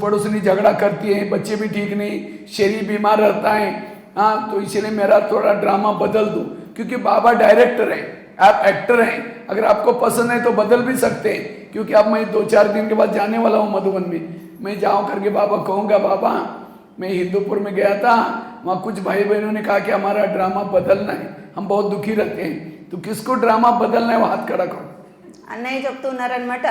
पड़ोसनी झगड़ा करती है, बच्चे भी ठीक नहीं, शरीर बीमार रहता है, हाँ तो इसलिए मेरा थोड़ा ड्रामा बदल दो. क्योंकि बाबा डायरेक्टर हैं, आप एक्टर हैं. अगर आपको पसंद है तो बदल भी सकते हैं. क्योंकि अब मैं 2-4 दिन के बाद जाने वाला हूँ मधुबन में. मैं जाऊँ करके बाबा कहूँगा, बाबा मैं हिंदूपुर में गया था, वहाँ कुछ भाई बहनों ने कहा कि हमारा ड्रामा बदलना है, हम बहुत दुखी रहते हैं. तो किसको ड्रामा बदलना है वो हाथ खड़ा करो. అన్నయ్య చెప్తున్నారనమాట,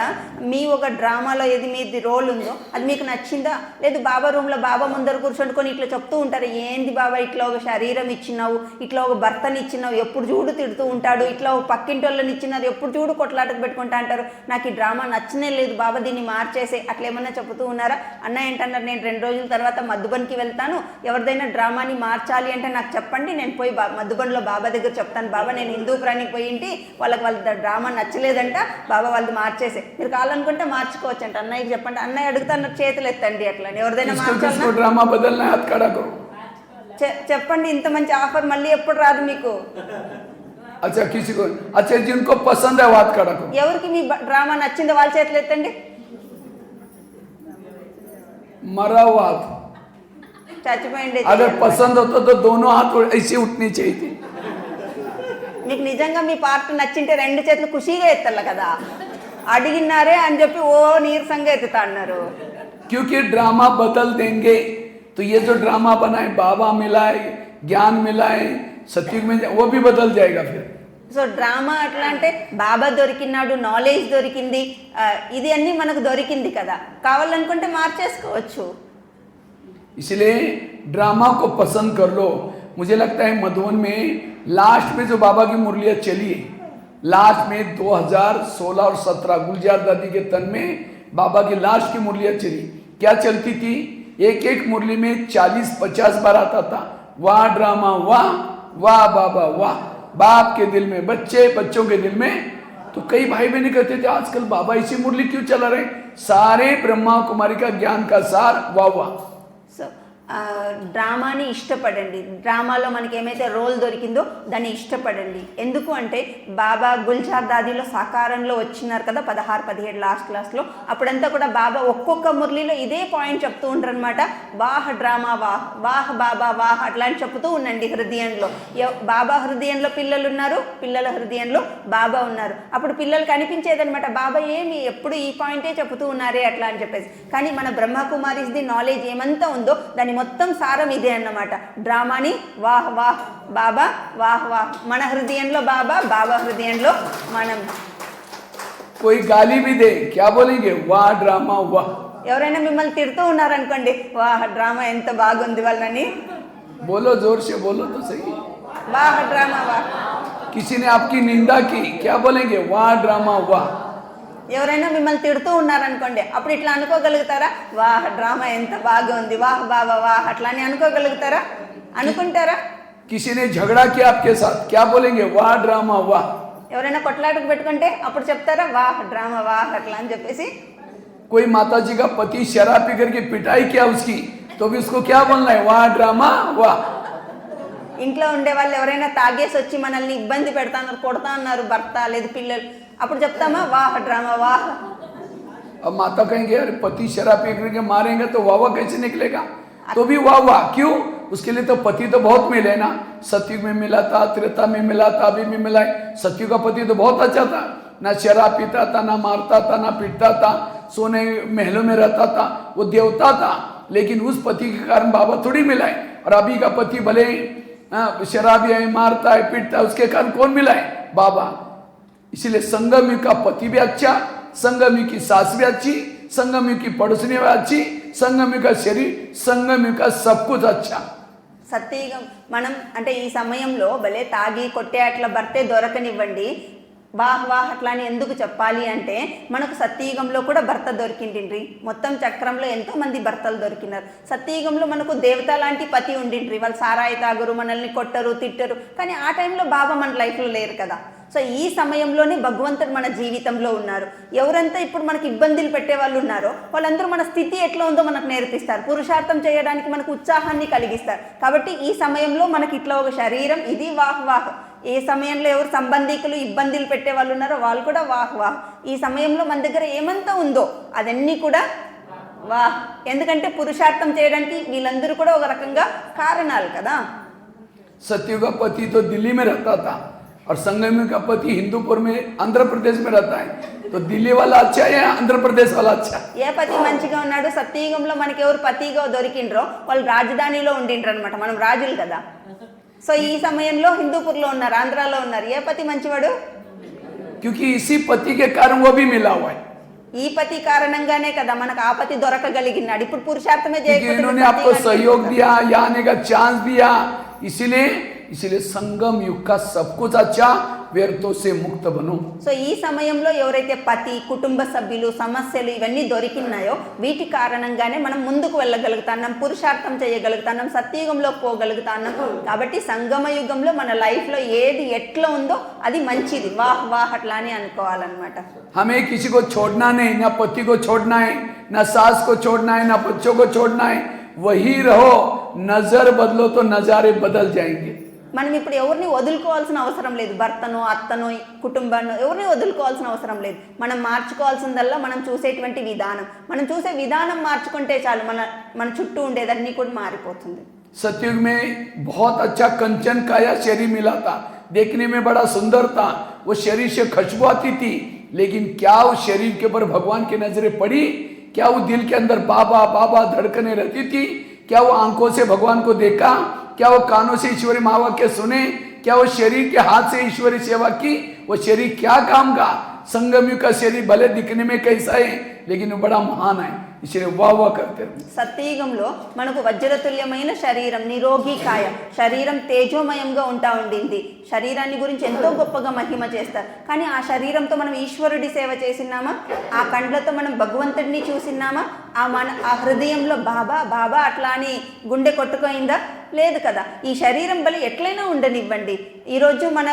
మీ ఒక డ్రామాలో ఏది మీది రోల్ ఉందో అది మీకు నచ్చిందా? లేదు బాబా రూమ్లో బాబా ముందర కూర్చొని ఇట్లా చెప్తూ ఉంటారు, ఏంది బాబా ఇట్లా ఒక శరీరం ఇచ్చినావు, ఇట్లా ఒక భర్తని ఇచ్చినావు, ఎప్పుడు చూడు తిడుతూ ఉంటాడు, ఇట్లా ఒక పక్కింటి వాళ్ళని ఇచ్చినారు, ఎప్పుడు చూడు కొట్లాటకు పెట్టుకుంటా అంటారు, నాకు ఈ డ్రామా నచ్చనే లేదు బాబా, దీన్ని మార్చేసే, అట్లా ఏమన్నా చెబుతూ ఉన్నారా? అన్నయ్య ఏంటన్నారు, నేను 2 రోజుల తర్వాత మధుబన్కి వెళ్తాను, ఎవరిదైనా డ్రామాని మార్చాలి అంటే నాకు చెప్పండి, నేను పోయి మధుబన్లో బాబా దగ్గర చెప్తాను, బాబా నేను హిందూపురానికి పోయింటి, వాళ్ళ డ్రామా నచ్చలేదంట బాబా, వాళ్ళు మార్చేసే, మీరు కావాలనుకుంటే మార్చుకోవచ్చు అంట. అన్నయ్యకి చెప్పండి, అన్నయ్య అడుగుతాను చేతులు ఎత్తండి అట్లా, ఎవరిదైనా డ్రామా బదల్నా హాత్ ఖడా కరో. చెప్పండి, ఇంత మంచి ఆఫర్ మళ్ళీ ఎప్పుడు రాదు మీకు. अच्छा किसी को अच्छा जिनको पसंद है हाथ खड़ा करो. ఎవరికి మీ డ్రామా నచ్చిందో వాళ్ళ చేతులు ఎత్తండి. मरा हुआ हाथ. చచ్చిపోయింది. अगर पसंद होता तो दोनों हाथ ऐसे उठनी चाहिए थी. మీకు నిజంగా మీ పార్ట్ నచ్చింటే 2 చేతులు ఖుషీగా ఎత్తాల కదా, అడిగినారే అని చెప్పి ఓ నీరసంగా ఎత్తుతా అన్నారు. क्योंकि ड्रामा बदल देंगे तो ये जो ड्रामा बनाए बाबा मिलाए ज्ञान मिलाए सत्युग में वो भी बदल जाएगा फिर. సో డ్రామా అట్లా అంటే బాబా దొరికినాడు, నాలెడ్జ్ దొరికింది, ఇది అన్నీ మనకు దొరికింది కదా, కావాలనుకుంటే మార్చేసుకోవచ్చు. इसलिए ड्रामा को पसंद कर लो. मुझे लगता है मधुबन में लास्ट में जो बाबा की मुरलियाँ चली है, लास्ट में 2016 और 17 गुलजार दादी के तन में बाबा की लास्ट की मुरलियाँ चली. क्या चलती थी? एक मुरली में 40-50 बार आता था, वाह ड्रामा वाह, वाह बाबा वाह, बाप के दिल में बच्चे, बच्चों के दिल में. तो कई भाई बहन कहते थे आजकल बाबा इसी मुरली क्यों चला रहे, सारे ब्रह्मा कुमारी का ज्ञान का सार वाह वाह. సో డ్రామాని ఇష్టపడండి, డ్రామాలో మనకి ఏమైతే రోల్ దొరికిందో దాన్ని ఇష్టపడండి. ఎందుకు అంటే బాబా గుల్జార్ దాదీలో సాకారంలో వచ్చినారు కదా 16-17 లాస్ట్ క్లాస్లో, అప్పుడంతా కూడా బాబా ఒక్కొక్క మురళిలో ఇదే పాయింట్ చెప్తూ ఉంటారు అనమాట. వాహ్ డ్రామా వాహ్, వాహ్ బాబా వాహ్ అట్లా అని చెప్తూ ఉండండి హృదయంలో. బాబా హృదయంలో పిల్లలు ఉన్నారు, పిల్లల హృదయంలో బాబా ఉన్నారు. అప్పుడు పిల్లలు కనిపించేదనమాట, బాబా ఏమి ఎప్పుడు ఈ పాయింటే చెప్తూ ఉన్నారే అట్లా అని చెప్పేసి. కానీ మన బ్రహ్మకుమారిస్ది నాలెడ్జ్ ఏమంతా ఉందో దాన్ని మొత్తం సారం ఇదే అన్నమాట. డ్రామాని వాహ్ వాహ్ బాబా, వాహ్ వాహ్ మన హృదయంలో బాబా, బాబా హృదయంలో మనం. कोई गाली भी दे क्या बोलेंगे, वाह ड्रामा वाह. ఎవరైనా మిమ్మల్ని తిడుతూ ఉన్నారనుకోండి, వాహ్ డ్రామా ఎంత బాగుంది వాళ్ళని. बोलो जोर से बोलो तो सही. వాహ్ డ్రామా వాహ్. किसी ने आपकी निंदा की क्या बोलेंगे, वाह ड्रामा वाह. ఎవరైనా మిమ్మల్ని తిడుతూ ఉన్నారనుకోండి, అప్పుడు ఇట్లా అనుకోగలుగుతారా, వాహ్ డ్రామా ఎంత బాగుంది, వాహ్ బాబా వాహ్ అట్లా అని అనుకోగలుగుతారా, అనుకుంటారా? किसी ने झगड़ा किया आपके साथ क्या बोलेंगे, वाह ड्रामा वाह. ఎవరైనా కొట్లాటకు పెట్టుకుంటే అప్పుడు చెప్తారా, వాహ్ డ్రామా వాహ్ అట్లా అని చెప్పేసి. कोई माता जी का पति शराब पी करके पिटाई किया उसकी, तो भी उसको क्या बोलना है, वाह ड्रामा वाह. ఇంట్లో ఉండే వాళ్ళు ఎవరైనా తాగేసి వచ్చి మనల్ని ఇబ్బంది పెడతాన్నారు, కొడతా అన్నారు భర్త లేదు పిల్లలు, అప్పుడు చెప్తామా, వాహ్ డ్రామా వాహ్. अब माता कहेंगे अरे पति शराब पी करके मारेंगे तो वाह वाह कैसे निकलेगा, तो भी वाह वाह. क्यों, उसके लिए तो पति तो बहुत मिले ना. सतयुग में मिला था, त्रेता में मिला था, अभी भी मिला है. सतयुग का पति तो बहुत अच्छा था, ना शराब पीता था, ना मारता था, ना पीटता था, सोने महलों में रहता था, वो देवता था. लेकिन उस पति के कारण बाबा थोड़ी मिला है. और अभी का पति भले शराबी है, मारता है, पीटता है, उसके कारण कौन मिला है, बाबा. इसलिए संगमी का पति भी अच्छा, संगमी की सास भी अच्छी, संगमी की पड़ोसनी भी अच्छी, संगमी का शरीर, संगमी का सब कुछ अच्छा. సత్యయుగం మనం అంటే ఈ సమయంలో భలే తాగి కొట్టే అట్లా భర్తే దొరకనివ్వండి, వాహ్ వాహ్ అట్లా అని ఎందుకు చెప్పాలి అంటే, మనకు సత్యయుగంలో కూడా భర్త దొరికిండ్రి. మొత్తం చక్రంలో ఎంతో మంది భర్తలు దొరికినారు. సత్యయుగంలో మనకు దేవత లాంటి పతి ఉండిండ్రి, వాళ్ళు సారాయి తాగురు, మనల్ని కొట్టరు తిట్టరు. కానీ ఆ టైంలో బాబా మన లైఫ్లో లేరు కదా. సో ఈ సమయంలోనే భగవంతుడు మన జీవితంలో ఉన్నారు. ఎవరంతా ఇప్పుడు మనకి ఇబ్బందులు పెట్టే వాళ్ళు ఉన్నారో వాళ్ళందరూ మన స్థితి ఎట్లా ఉందో మనకు నేర్పిస్తారు, పురుషార్థం చేయడానికి మనకు ఉత్సాహాన్ని కలిగిస్తారు. కాబట్టి ఈ సమయంలో మనకి ఇట్లా ఒక శరీరం, ఇది వాహ్ వాహ్. ఏ సమయంలో ఎవరు సంబంధికులు ఇబ్బందులు పెట్టే వాళ్ళు ఉన్నారో వాళ్ళు కూడా వాహ్ వాహ్. ఈ సమయంలో మన దగ్గర ఏమంతా ఉందో అదన్నీ కూడా వాహ్. ఎందుకంటే పురుషార్థం చేయడానికి వీళ్ళందరూ కూడా ఒక రకంగా కారణాలు కదా. सत्ययुग का पति तो दिल्ली में रहता था और संगमी का पति हिंदूपुर में आंध्र प्रदेश में रहता है. तो दिल्ली वाला अच्छा है या आंध्र प्रदेश वाला अच्छा? ఏ పతి మంచిగా ఉన్నాడు, సత్యయుగంలో మనకి ఎవరు పతిగా దొరికిండ్రో వాళ్ళు రాజధానిలో ఉండిండ్రు అనమాట, మనం రాజులు కదా. సో ఈ సమయంలో హిందూపూర్లో ఉన్నారు, ఆంధ్రాలో ఉన్నారు. ఏ పతి మంచివాడు? क्योंकि इसी पति के कारण वो भी मिला हुआ है. ఈ పతి కారణంగానే కదా మనకు ఆ పతి దొరకగలిగినాడు. ఇప్పుడు పురుషార్థమే क्योंकि చేయకపోతే इन्होंने పతి आपको కానీ सहयोग దొరకదు. दिया, यहाँ आने का चांस दिया. इसीलिए संगम युग का सब कुछ अच्छा, व्यर्थों से मुक्त बनो. సో ఈ సమయంలో ఎవరైతే పతి, కుటుంబ సభ్యులు, సమస్యలు ఇవన్నీ దొరికినాయో వీటి కారణంగానే మనం ముందుకు వెళ్ళగలుగుతున్నాం, పురుషార్థం చేయగలుగుతున్నాం, సత్యయుగంలోకి పోగలుగుతున్నాం. కాబట్టి సంగమ యుగంలో మన లైఫ్లో ఏది ఎట్లా ఉందో అది మంచిది, వాహ్ వాహ్ అట్లా అని అనుకోవాలన్నమాట. हमें किसी को छोड़ना नहीं, ना पति को छोड़ना है, ना सास को छोड़ना है, ना बच्चों को छोड़ना है. वही रहो, नजर बदलो तो नजारे बदल जाएंगे. మనం ఇప్పుడు ఎవరిని వదులుకోవాల్సిన అవసరం లేదు, భర్తను, అత్తను, కుటుంబాన్ని ఎవరిని వదులుకోవాల్సిన అవసరం లేదు. మనం మార్చుకోవాల్సిందల్లా మనం చూసేటువంటి విధానం, మనం చూసే విధానం మార్చుకుంటే చాలు, మన చుట్టూ ఉండేదన్నీ కూడా మారిపోతుంది. सतयुग में बहुत अच्छा कंचन काया शरीर मिला था, देखने में बड़ा सुंदर था, वो शरीर से खुशबू आती थी. लेकिन क्या उस शरीर के ऊपर भगवान की नजरें पड़ी? क्या वो दिल के अंदर बाबा बाबा धड़कने रहती थी? क्या वो आंखों से भगवान को देखा? क्या वो कानों से ईश्वरी महावाक्य सुने? क्या वो शरीर के हाथ से ईश्वरी सेवा की? वो शरीर क्या काम का? संगमयुग का शरीर भले दिखने में कैसा है, लेकिन वो बड़ा महान है. इसलिए वाह वाह करते रहो. సత్యయుగంలో మనకు వజ్రతుల్యమైన శరీరం, నిరోగి కాయ, శరీరం తేజోమయంగా ఉంటా ఉండింది. శరీరాన్ని గురించి ఎంతో గొప్పగా మహిమ చేస్తారు. కానీ ఆ శరీరంతో మనం ఈశ్వరుడి సేవ చేసినామా? ఆ కండ్లతో మనం భగవంతుడిని చూసినామా? ఆ హృదయంలో బాబా బాబా అట్లా అని గుండె కొట్టుకోయిందా? లేదు కదా. ఈ శరీరం బలి ఎట్లయినా ఉండనివ్వండి, ఈరోజు మన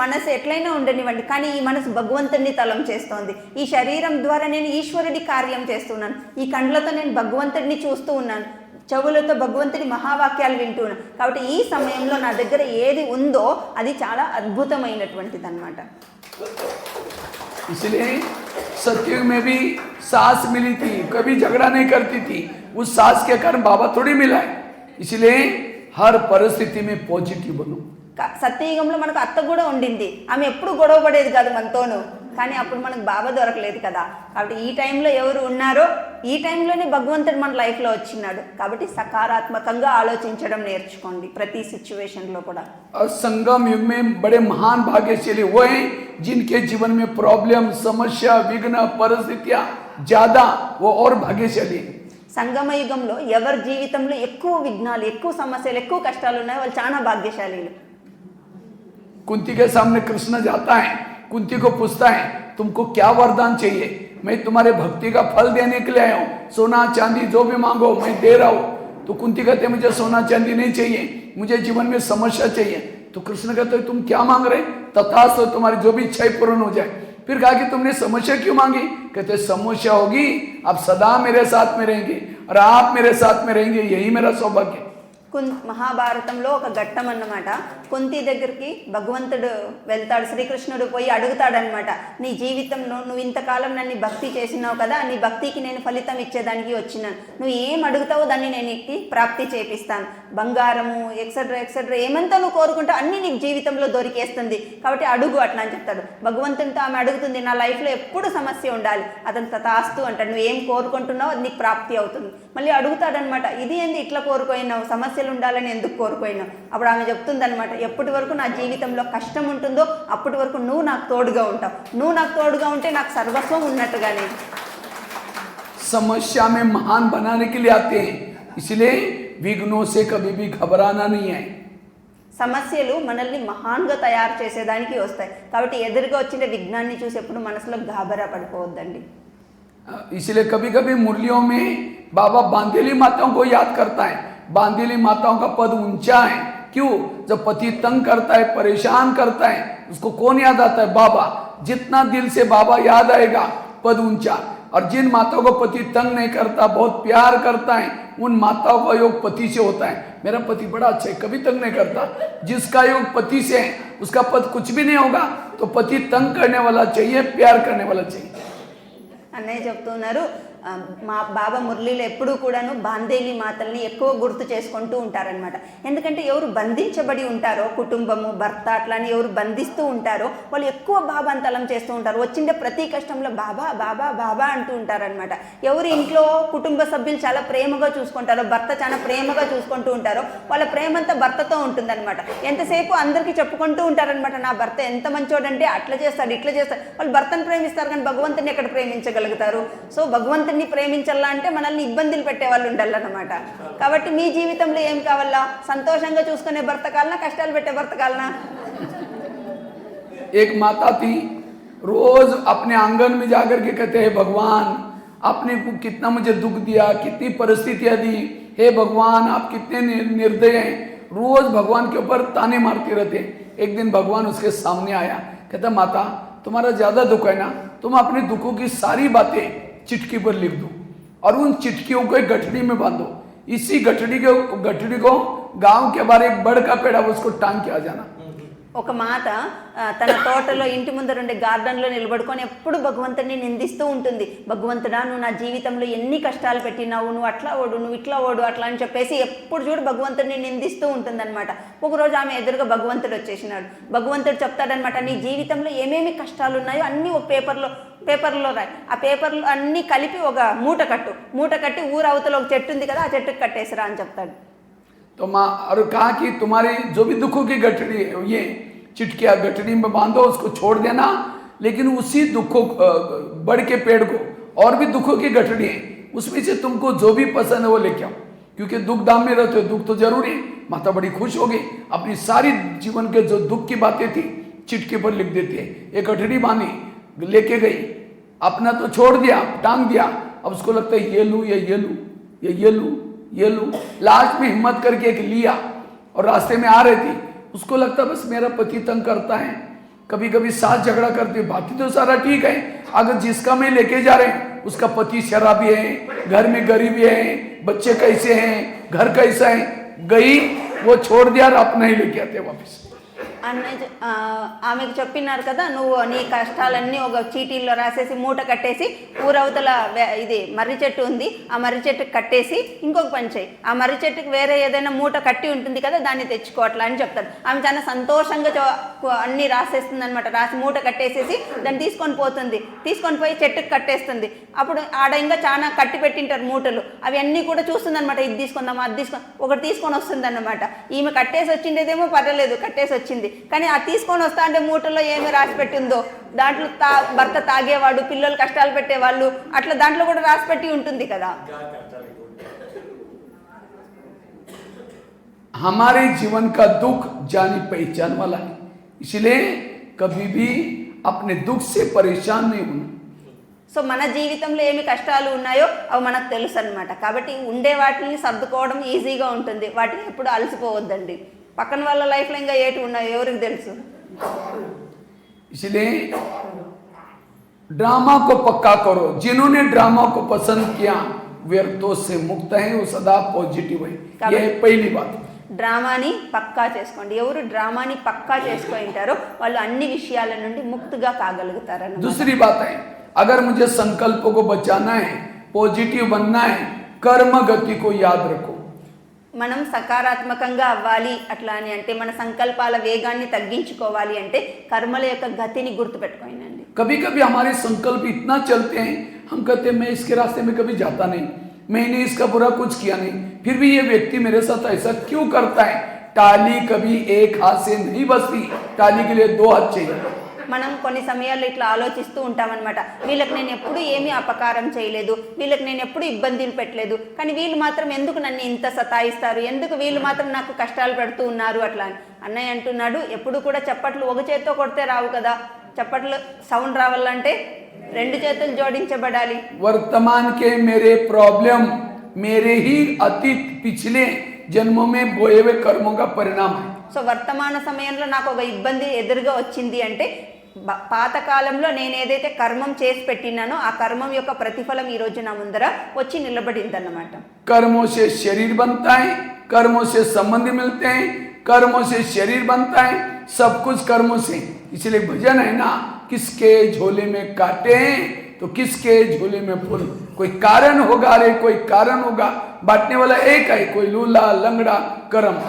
మనసు ఎట్లయినా ఉండనివ్వండి, కానీ ఈ మనసు భగవంతుడిని తలం చేస్తోంది. ఈ శరీరం ద్వారా నేను ఈశ్వరుడి కార్యం చేస్తున్నాను, ఈ కండ్లతో నేను భగవంతుడిని చూస్తూ ఉన్నాను, చెవులతో భగవంతుడి మహావాక్యాలు వింటూ ఉన్నాను. కాబట్టి ఈ సమయంలో నా దగ్గర ఏది ఉందో అది చాలా అద్భుతమైనటువంటిది అన్నమాట. इसलिए सतयुग में भी सास मिली थी, कभी झगड़ा नहीं करती थी. उस सास के कारण बाबा थोड़ी मिला है. इसलिए हर परिस्थिति में पॉजिटिव बनो. సత్యయుగంలో మనకు అత్త కూడా ఉండింది, ఆమె ఎప్పుడు గొడవ పడేది కాదు మనతోను, కానీ అప్పుడు మనకు బాబా దొరకలేదు కదా. కాబట్టి ఈ టైంలో ఎవరు ఉన్నారో ఈ టైంలోనే భగవంతుడు మన లైఫ్లో వచ్చినాడు. కాబట్టి సకారాత్మకంగా ఆలోచించడం నేర్చుకోండి ప్రతి సిచ్యువేషన్లో కూడా. संगम युग में बड़े महान भाग्यशाली वो हैं जिनके जीवन में प्रॉब्लम, समस्या, विघ्न, परिस्थितियां ज्यादा, वो और भाग्यशाली हैं. సంగమ యుగంలో ఎవరి జీవితంలో ఎక్కువ విఘ్నాలు, ఎక్కువ సమస్యలు, ఎక్కువ కష్టాలు ఉన్నాయో వాళ్ళు చాలా భాగ్యశాలీలు. कुंती के सामने कृष्ण जाता है, कुंती को पूछता है तुमको क्या वरदान चाहिए, मैं तुम्हारे भक्ति का फल देने के लिए आया हूँ, सोना चांदी जो भी मांगो मैं दे रहा हूँ. तो कुंती कहते मुझे सोना चांदी नहीं चाहिए, मुझे जीवन में समस्या चाहिए. तो कृष्ण कहते तुम क्या मांग रहे, तथास्तु तुम्हारी जो भी इच्छा पूर्ण हो जाए. फिर कहा कि तुमने समस्या क्यों मांगी, कहते समस्या होगी आप सदा मेरे साथ में रहेंगे और आप मेरे साथ में रहेंगे, यही मेरा सौभाग्य. మహాభారతంలో ఒక ఘట్టం అన్నమాట. కుంతి దగ్గరికి భగవంతుడు వెళ్తాడు, శ్రీకృష్ణుడు పోయి అడుగుతాడనమాట, నీ జీవితంలో నువ్వు ఇంతకాలం నన్ను భక్తి చేసినావు కదా, నీ భక్తికి నేను ఫలితం ఇచ్చేదానికి వచ్చినాను, నువ్వు ఏం అడుగుతావో దాన్ని నేను నీకు ప్రాప్తి చేపిస్తాను, బంగారము ఎక్సెట్రా ఎక్సెట్రా ఏమంతా నువ్వు కోరుకుంటావు అన్నీ నీకు జీవితంలో దొరికేస్తుంది, కాబట్టి అడుగు అట్లా అని చెప్తాడు. భగవంతునితో ఆమె అడుగుతుంది, నా లైఫ్లో ఎప్పుడు సమస్య ఉండాలి, అతను తథాస్తు అంటాడు, నువ్వు ఏం కోరుకుంటున్నావు అది నీకు ప్రాప్తి అవుతుంది. మళ్ళీ అడుగుతాడనమాట, ఇది ఏంది ఇట్లా కోరుకోయినావు, సమస్యలు ఉండాలని ఎందుకు కోరుకోయినావు. అప్పుడు ఆమె చెప్తుంది అనమాట, ఎప్పటి వరకు నా జీవితంలో కష్టం ఉంటుందో అప్పటి వరకు నువ్వు నాకు తోడుగా ఉంటావు, నువ్వు నాకు తోడుగా ఉంటే నాకు సర్వస్వం ఉన్నట్టుగానే. समस्या में महान बनाने के लिए आते हैं, इसलिए विघ्नों से कभी भी घबराना नहीं है. సమస్యలు మనల్ని మహాన్గా తయారు చేసేదానికి వస్తాయి, కాబట్టి ఎదురుగా వచ్చిన విఘ్నాన్ని చూసి ఎప్పుడు మనసులో గాబరా పడిపోవద్దండి. इसलिए कभी कभी मुरलियों में बाबा बांदेली माताओं को याद करता है. बांदेली माताओं का पद ऊंचा है, क्यों, जब पति तंग करता है, परेशान करता है, उसको कौन याद आता है, बाबा. जितना दिल से बाबा याद आएगा पद ऊंचा. और जिन माताओं को पति तंग नहीं करता, बहुत प्यार करता है, उन माताओं का योग पति से होता है. मेरा पति बड़ा अच्छा है, कभी तंग नहीं करता. जिसका योग पति से है उसका पद कुछ भी नहीं होगा. तो पति तंग करने वाला चाहिए, प्यार करने वाला चाहिए. అన్నయ్య చెప్తున్నారు, మా బాబా మురళీలో ఎప్పుడూ కూడాను బాందేలి మాతల్ని ఎక్కువ గుర్తు చేసుకుంటూ ఉంటారనమాట. ఎందుకంటే ఎవరు బంధించబడి ఉంటారో, కుటుంబము, భర్త అట్లని ఎవరు బంధిస్తూ ఉంటారో వాళ్ళు ఎక్కువ బాబా అంతలం చేస్తూ ఉంటారు. వచ్చిండే ప్రతి కష్టంలో బాబా బాబా బాబా అంటూ ఉంటారనమాట. ఎవరు ఇంట్లో కుటుంబ సభ్యులు చాలా ప్రేమగా చూసుకుంటారో, భర్త చాలా ప్రేమగా చూసుకుంటూ ఉంటారో వాళ్ళ ప్రేమంతా భర్తతో ఉంటుందన్నమాట. ఎంతసేపు అందరికీ చెప్పుకుంటూ ఉంటారనమాట, నా భర్త ఎంత మంచోడంటే అట్లా చేస్తాడు ఇట్లా చేస్తాడు. వాళ్ళు భర్తను ప్రేమిస్తారు కానీ భగవంతుని ఎక్కడ ప్రేమించగలుగుతారు. సో భగవంతుని ప్రేమించాలా అంటే మనల్ని ఇబ్బందులు పెట్టే వాళ్ళు ఉండాలన్నమాట. కాబట్టి మీ జీవితంలో ఏం కావాలా, సంతోషంగా చూసుకునే భర్త కాలనా, కష్టాలు పెట్టే భర్త కాలనా. एक माता थी, रोज अपने आंगन में जाकर के कहते हैं भगवान आपने को कितना मुझे दुख दिया, कितनी परिस्थितियां दी, हे भगवान आप कितने निर्दय हैं. रोज भगवान के ऊपर ताने मारते रहते. एक दिन भगवान उसके सामने आया, कहता माता तुम्हारा ज्यादा दुख है ना, तुम अपने दुखों की सारी बातें चिटकी पर लिख दो और उन चिटकियों को एक गठड़ी में बांधो. इसी गठड़ी को गांव के बाहर एक बड़ का पेड़ है उसको टांग के आ जाना. ఒక మాత తన తోటలో ఇంటి ముందర ఉండే గార్డెన్లో నిలబడుకొని ఎప్పుడు భగవంతుడిని నిందిస్తూ ఉంటుంది. భగవంతుడా నువ్వు నా జీవితంలో ఎన్ని కష్టాలు పెట్టినావు, నువ్వు అట్లా ఓడు, నువ్వు ఇట్లా ఓడు అట్లా అని చెప్పేసి ఎప్పుడు చూడు భగవంతుడిని నిందిస్తూ ఉంటుందన్నమాట. ఒకరోజు ఆమె ఎదురుగా భగవంతుడు వచ్చేసినాడు. భగవంతుడు చెప్తాడనమాట, నీ జీవితంలో ఏమేమి కష్టాలు ఉన్నాయో అన్నీ ఒక పేపర్లో రాయి, ఆ పేపర్లు అన్నీ కలిపి ఒక మూట కట్టి ఊరు అవతల ఒక చెట్టు ఉంది కదా ఆ చెట్టుకి కట్టేసిరా అని చెప్తాడు. तो माँ और कहा कि तुम्हारी जो भी दुखों की गठड़ी है ये चिटकिया गठड़ी में बांधो, उसको छोड़ देना, लेकिन उसी दुखों बड़ के पेड़ को और भी दुखों की गठड़ी है उसमें से तुमको जो भी पसंद है वो लेके आओ, क्योंकि दुख दाम में रहते हो, दुख तो जरूरी है. माता बड़ी खुश हो गई, अपनी सारी जीवन के जो दुख की बातें थी चिटके पर लिख देती है. एक गठड़ी बांधी लेके गई, अपना तो छोड़ दिया, टांग दिया. अब उसको लगता है ये लूँ ये लूँ. लास्ट में हिम्मत करके एक लिया और रास्ते में आ रही थी. उसको लगता बस मेरा पति तंग करता है, कभी कभी साथ झगड़ा करते, बाकी तो सारा ठीक है, अगर जिसका मैं लेके जा रहे हैं उसका पति शराबी है, घर में गरीबी है, बच्चे कैसे हैं, घर कैसा है. गई वो छोड़ दिया और अपना ही लेके आते वापस. ఆమెకు చెప్పినారు కదా, నువ్వు నీ కష్టాలన్నీ ఒక చీటీల్లో రాసేసి మూట కట్టేసి ఊరవతల ఇది మర్రి చెట్టు ఉంది, ఆ మర్రి చెట్టుకి కట్టేసి ఇంకొక పని చేయి, ఆ మర్రి చెట్టుకి వేరే ఏదైనా మూట కట్టి ఉంటుంది కదా దాన్ని తెచ్చుకో అట్లా అని చెప్తాడు. ఆమె చాలా సంతోషంగా అన్నీ రాసేస్తుంది అనమాట. రాసి మూట కట్టేసేసి దాన్ని తీసుకొని పోతుంది, తీసుకొని పోయి చెట్టుకి కట్టేస్తుంది. అప్పుడు ఆడ ఇంకా చాలా కట్టి పెట్టింటారు మూటలు, అవి అన్నీ కూడా చూస్తుంది అనమాట. ఇది తీసుకుందామా అది ఒకటి తీసుకొని వస్తుంది అన్నమాట. ఈమె కట్టేసి వచ్చిండేదేమో పర్వాలేదు, కట్టేసి వచ్చింది, కానీ ఆ తీసుకొని వస్తా అంటే మూటలో ఏమి రాసి పెట్టిందో దాంట్లో భర్త తాగేవాడు, పిల్లలు కష్టాలు పెట్టేవాళ్ళు, అట్లా దాంట్లో కూడా రాసి పెట్టి ఉంటుంది కదా. हमारे जीवन का दुख जानी पहचान वाला है, इसलिए कभी भी अपने दुख से परेशान नहीं होना. సో మన జీవితంలో ఏమి కష్టాలు ఉన్నాయో అవి మనకు తెలుసు అనమాట. కాబట్టి ఉండే వాటిని సర్దుకోవడం ఈజీగా ఉంటుంది, వాటిని ఎప్పుడు అలసిపోవద్దండి. పక్కన వాళ్ళ లైఫ్లో ఇంకా ఏటి ఉన్నాయో ఎవరికి తెలుసు. इसलिए ड्रामा को पक्का करो. जिन्होंने ड्रामा को पसंद किया व्यर्थों से मुक्त है, वो सदा पॉजिटिव है. ये पहली बात. డ్రామాని పక్కా చేసుకోండి. ఎవరు డ్రామాని పక్కా చేసుకుంటారో వాళ్ళు అన్ని విషయాల నుండి ముక్తిగా కాగలుగుతారన్నమాట. दूसरी बात है, अगर मुझे संकल्प को बचाना है, पॉजिटिव बनना है, कर्म गति को याद रखो. మనం సకారాత్మకంగా అవ్వాలి అట్లా అని అంటే మన సంకల్పాల వేగాన్ని తగ్గించుకోవాలి అంటే కర్మల యొక్క గతిని గుర్తుపెట్టుకోండి. कभी कभी हमारे संकल्प इतना चलते हैं, हम कहते हैं मैं इसके रास्ते में कभी जाता नहीं, मैंने इसका बुरा कुछ किया नहीं, फिर भी ये व्यक्ति मेरे साथ ऐसा क्यों करता है. टाली कभी एक हाथ से नहीं बसती, टाली के लिए दो हाथ चाहिए. మనం కొన్ని సమయాల్లో ఇట్లా ఆలోచిస్తూ ఉంటామన్నమాట. వీళ్ళకి నేను ఎప్పుడు ఏమీ అపకారం చేయలేదు, వీళ్ళకి నేను ఎప్పుడు ఇబ్బందులు పెట్టలేదు, కానీ వీళ్ళు మాత్రం ఎందుకు నన్ను ఇంత సతాయిస్తారు, ఎందుకు వీళ్ళు మాత్రం నాకు కష్టాలు పెడుతూ ఉన్నారు అట్లా అని. అన్నయ్య అంటున్నాడు, ఎప్పుడు కూడా చప్పట్లు ఒక చేత్తో కొడితే రావు కదా, చప్పట్లు సౌండ్ రావాలంటే రెండు చేతులు జోడించబడాలి. वर्तमान के मेरे प्रॉब्लम मेरे ही अतीत पिछले जन्मों में बोए हुए कर्मों का परिणाम है. సో వర్తమాన సమయంలో నాకు ఒక ఇబ్బంది ఎదురుగా వచ్చింది అంటే పాతకాలంలో నేను ఏదైతే కర్మం చేసి పెట్టినానో ఆ కర్మం యొక్క ప్రతిఫలం ఈ రోజు నా ముందర వచ్చి నిలబడిందన్నమాట. कर्मों से शरीर बनता है, कर्मों से संबंध मिलते हैं, कर्मों से शरीर बनता है, सब कुछ कर्मों से. इसलिए भजन है ना, किसके झोले में काटे हैं तो किसके झोले में फूल. कोई कारण होगा रे, कोई कारण होगा, बांटने वाला एक है, कोई लूला लंगड़ा कर्म.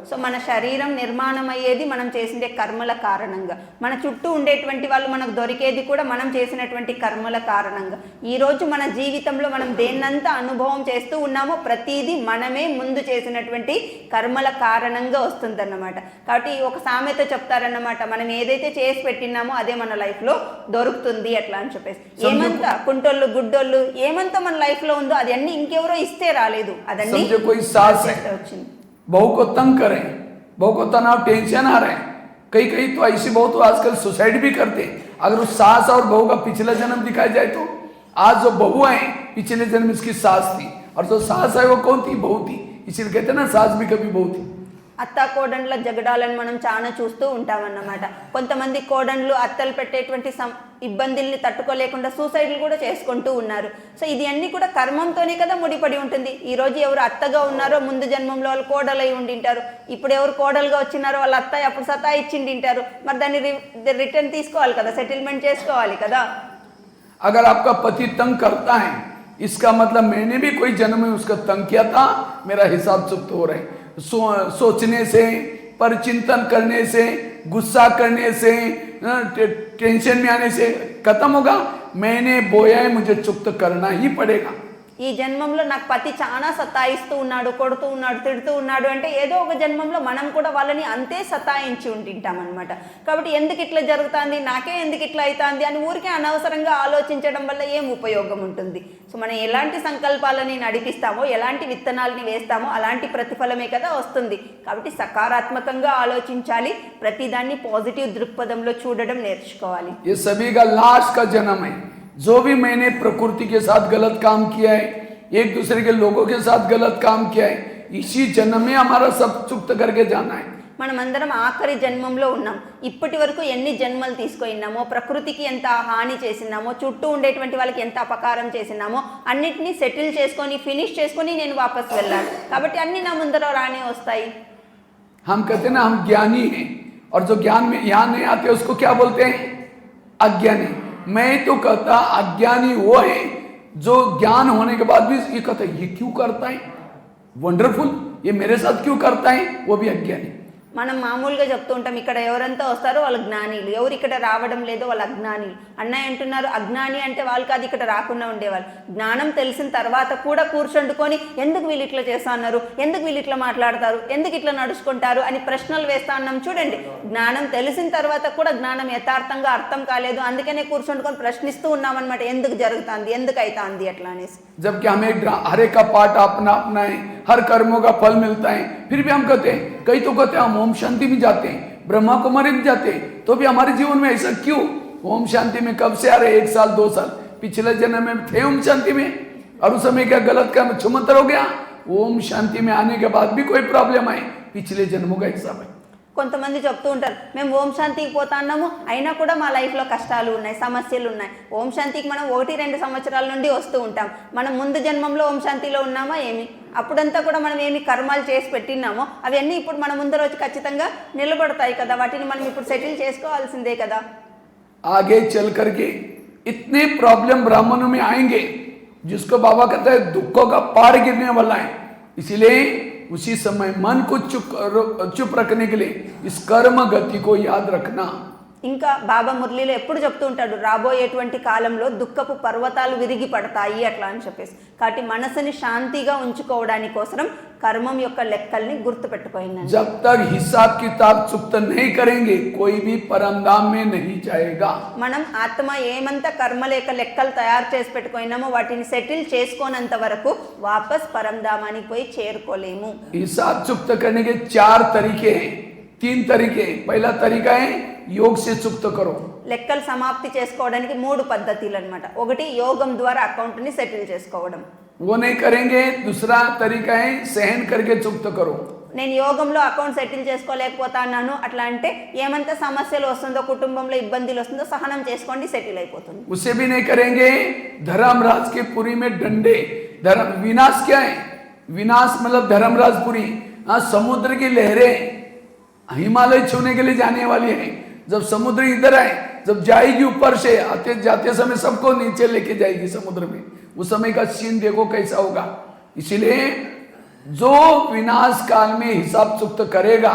సో మన శరీరం నిర్మాణం అయ్యేది మనం చేసిన కర్మల కారణంగా, మన చుట్టూ ఉండేటువంటి వాళ్ళు మనకు దొరికేది కూడా మనం చేసినటువంటి కర్మల కారణంగా. ఈరోజు మన జీవితంలో మనం దేన్నంతా అనుభవం చేస్తూ ఉన్నామో ప్రతిదీ మనమే ముందు చేసినటువంటి కర్మల కారణంగా వస్తుందన్నమాట. కాబట్టి ఒక సామెత చెప్తారన్నమాట, మనం ఏదైతే చేసి పెట్టినామో అదే మన లైఫ్లో దొరుకుతుంది అట్లా అని చెప్పేసి. ఏమంతా కుంటోళ్ళు గుడ్డోళ్ళు ఏమంతా మన లైఫ్లో ఉందో అది అన్ని ఇంకెవరో ఇస్తే రాలేదు, అదన్నీ వచ్చింది. बहू को तंग करें, बहू को तनाव टेंशन आ रहे हैं, कई कई तो ऐसी बहू तो आजकल सुसाइड भी करते हैं. अगर उस सास और बहू का पिछला जन्म दिखाया जाए तो आज जो बहू है पिछले जन्म इसकी सास थी, और जो सास है वो कौन थी, बहू थी. इसलिए कहते हैं ना सास भी कभी बहू थी. అత్త కోడన్ల జగడాలను మనం చాలా చూస్తూ ఉంటామన్నమాట. కొంతమంది కోడన్లు అత్తలు పెట్టేటువంటి ఇబ్బందుల్ని తట్టుకోలేకుండా సూసైడ్లు కూడా చేసుకుంటూ ఉన్నారు. సో ఇది అన్నీ కూడా కర్మంతోనే కదా ముడిపడి ఉంటుంది. ఈరోజు ఎవరు అత్తగా ఉన్నారో ముందు జన్మంలో వాళ్ళు కోడలై ఉండింటారు, ఇప్పుడు ఎవరు కోడలుగా వచ్చినారో వాళ్ళ అత్త అప్పుడు సతా ఇచ్చిండింటారు. మరి దాన్ని రిటర్న్ తీసుకోవాలి కదా, సెటిల్మెంట్ చేసుకోవాలి కదా. अगर आपका पति तंग करता है इसका मतलब मैंने भी कोई जन्म में उसका तंग किया था, मेरा हिसाब चुप्त हो रहा है. सोचने से, परचिंतन करने से, गुस्सा करने से, टेंशन में आने से खत्म होगा. मैंने बोया है, मुझे चुप्त करना ही पड़ेगा. ఈ జన్మంలో నాకు పతి చాలా సతాయిస్తూ ఉన్నాడు, కొడుతూ ఉన్నాడు, తిడుతూ ఉన్నాడు అంటే ఏదో ఒక జన్మంలో మనం కూడా వాళ్ళని అంతే సతాయించి ఉంటుంటాం అనమాట. కాబట్టి ఎందుకు ఇట్లా జరుగుతుంది, నాకే ఎందుకు ఇట్లా అవుతుంది అని ఊరికే అనవసరంగా ఆలోచించడం వల్ల ఏం ఉపయోగం ఉంటుంది. సో మనం ఎలాంటి సంకల్పాలని నడిపిస్తామో, ఎలాంటి విత్తనాలని వేస్తామో అలాంటి ప్రతిఫలమే కదా వస్తుంది. కాబట్టి సకారాత్మకంగా ఆలోచించాలి, ప్రతిదాన్ని పాజిటివ్ దృక్పథంలో చూడడం నేర్చుకోవాలి. ये सभी का लास्ट का जन्म है. जो भी मैंने प्रकृति के साथ गलत काम किया है, एक दूसरे के लोगों के साथ गलत काम किया है, इसी जन्म में हमारा सब चुक्त करके जाना है. మనమందరం ఆఖరి జన్మంలో ఉన్నాం. ఇప్పటి వరకు ఎన్ని జన్మలు తీసుకున్నామో, ప్రకృతికి ఎంత హాని చేసినామో, చుట్టూ ఉండేటువంటి వాళ్ళకి ఎంత అపకారం చేసినామో అన్నిటినీ సెటిల్ చేసుకొని ఫినిష్ చేసుకొని నేను వాపస్ వెళ్ళాలి. కాబట్టి అన్ని నా ముందర రానే వస్తాయి. हम कहते हैं ना हम ज्ञानी हैं और जो ज्ञान में यहाँ नहीं आते उसको क्या बोलते हैं? अज्ञानी। मैं तो कहता अज्ञानी वो है जो ज्ञान होने के बाद भी ये कहता है ये क्यों करता है, वंडरफुल, ये मेरे साथ क्यों करता है, वो भी अज्ञानी। మనం మామూలుగా చెప్తూ ఉంటాం ఇక్కడ ఎవరంతా వస్తారో వాళ్ళు జ్ఞానీలు, ఎవరు ఇక్కడ రావడం లేదో వాళ్ళు అజ్ఞానీలు. అన్నయ్య అంటున్నారు అజ్ఞాని అంటే వాళ్ళు కాదు ఇక్కడ రాకుండా ఉండేవాళ్ళు. జ్ఞానం తెలిసిన తర్వాత కూడా కూర్చుండుకొని ఎందుకు వీళ్ళు ఇట్లా చేస్తా అన్నారు, ఎందుకు వీళ్ళు ఇట్లా మాట్లాడతారు, ఎందుకు ఇట్లా నడుచుకుంటారు అని ప్రశ్నలు వేస్తా అన్నాం చూడండి. జ్ఞానం తెలిసిన తర్వాత కూడా జ్ఞానం యథార్థంగా అర్థం కాలేదు, అందుకనే కూర్చుండుకొని ప్రశ్నిస్తూ ఉన్నామన్నమాట, ఎందుకు జరుగుతుంది, ఎందుకు అవుతుంది అట్లా అనేసి. जबकि हमें हर एक का पाठ अपना अपना है, हर कर्मों का फल मिलता है, फिर भी हम कहते हैं, कई तो कहते हैं हम ओम शांति में जाते हैं, ब्रह्मा कुमारी में जाते हैं, तो भी हमारे जीवन में ऐसा क्यों? ओम शांति में कब से आ रहे? 1 साल 2 साल, पिछले जन्म में थे ओम शांति में, और उस समय क्या गलत काम छुमंतर हो गया? ओम शांति में आने के बाद भी कोई प्रॉब्लम आए, पिछले जन्मों का हिसाब है। కొంతమంది చెప్తూ ఉంటారు మేము ఓం శాంతికి పోతా అన్నాము, అయినా కూడా మా లైఫ్లో కష్టాలు ఉన్నాయి, సమస్యలు ఉన్నాయి. ఓం శాంతికి మనం 1-2 సంవత్సరాల నుండి వస్తూ ఉంటాం. మనం ముందు జన్మంలో ఓం శాంతిలో ఉన్నామా ఏమి? అప్పుడంతా కూడా మనం ఏమి కర్మాలు చేసి పెట్టినామో అవన్నీ ఇప్పుడు మన ముందు రోజు ఖచ్చితంగా నిలబడతాయి కదా, వాటిని మనం ఇప్పుడు సెటిల్ చేసుకోవాల్సిందే కదా. आगे चल करके इतने प्रॉब्लम ब्राह्मणों में आएंगे जिसको बाबा कहता है दुखों का पार गिरने वाला है, इसलिए उसी समय मन को चुप रखने के लिए इस कर्म गति को याद रखना। ఇంకా బాబా మురళిలో ఎప్పుడు చెప్తూ ఉంటాడు రాబోయేటువంటి కాలంలో దుఃఖపు పర్వతాలు విరిగి పడతాయి అట్లా అని చెప్పేసి. కాబట్టి మనసుని శాంతిగా ఉంచుకోవడానికి కోసం కర్మం యొక్క లెక్కల్ని గుర్తుపెట్టుకోండి. जब तक हिसाब किताब चुप्त नहीं करेंगे कोई भी परम धाम में नहीं जाएगा. మనం ఆత్మ ఏమంత కర్మలేక లెక్కలు తయారు చేసి పెట్టుకున్నామో వాటిని సెటిల్ చేసుకోనంత వరకు వాపస్ పరంధామానికి పోయి చేరుకోలేము. हिसाब चुप्त करने के 4 तरीके हैं, 3 तरीके. पहला तरीका है योग से चुप्त करो. లెక్కలు సమాప్తి చేసుకోవడానికి 3 పద్ధతులు అన్నమాట. ఒకటి యోగం ద్వారా అకౌంట్ని సెటిల్ చేసుకోవడం, वो नहीं करेंगे. दूसरा तरीका है सहन करके चुप्त करो. నేను యోగంలో అకౌంట్ సెటిల్ చేసుకోలేకపోతాను అట్లా అంటే ఏమంత సమస్యలు వస్తుందో, కుటుంబంలో ఇబ్బందులు వస్తుందో సహనం చేసుకోండి, సెటిల్ అయిపోతుంది. उसे भी नहीं करेंगे. धर्मराज के पुरी में डंडे, धर्म विनाश क्या है? विनाश मतलब धर्मराजपुरी, हाँ समुद्र की लहरें हिमालय छूने के लिए जाने वाली है. जब समुद्र इधर आए, जब जाएगी ऊपर से, आते जाते समय सबको नीचे लेके जाएगी समुद्र में. उस समय का सीन देखो कैसा होगा. इसीलिए जो विनाश काल में हिसाब चुक्त करेगा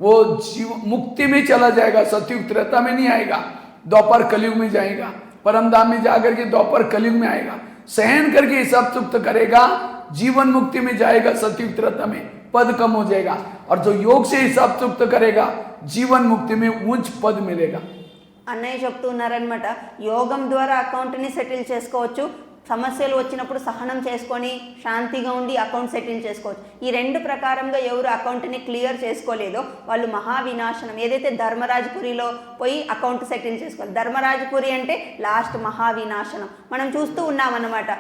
वो जीव मुक्ति में चला जाएगा, सतयुग त्रेता में नहीं आएगा, द्वापर कलयुग में जाएगा. परमधाम में जाकर के द्वापर कलयुग में आएगा. सहन करके हिसाब चुक्त करेगा जीवन मुक्ति में जाएगा, सतयुग त्रेता में पद कम हो जाएगा. और जो योग से हिसाब चुक्त करेगा जीवन मुक्ति में उच्च पद मिलेगा. అన్నయ్య చెప్తున్నారనమాట, యోగం ద్వారా అకౌంట్ని సెటిల్ చేసుకోవచ్చు, సమస్యలు వచ్చినప్పుడు సహనం చేసుకొని శాంతిగా ఉండి అకౌంట్ సెటిల్ చేసుకోవచ్చు. ఈ 2 ప్రకారంగా ఎవరు అకౌంట్ని క్లియర్ చేసుకోలేదో వాళ్ళు మహావినాశనం, ఏదైతే ధర్మరాజపురిలో పోయి అకౌంట్ సెటిల్ చేసుకోవాలి. ధర్మరాజపురి అంటే లాస్ట్ మహావినాశనం. మనం చూస్తూ ఉన్నామన్నమాట,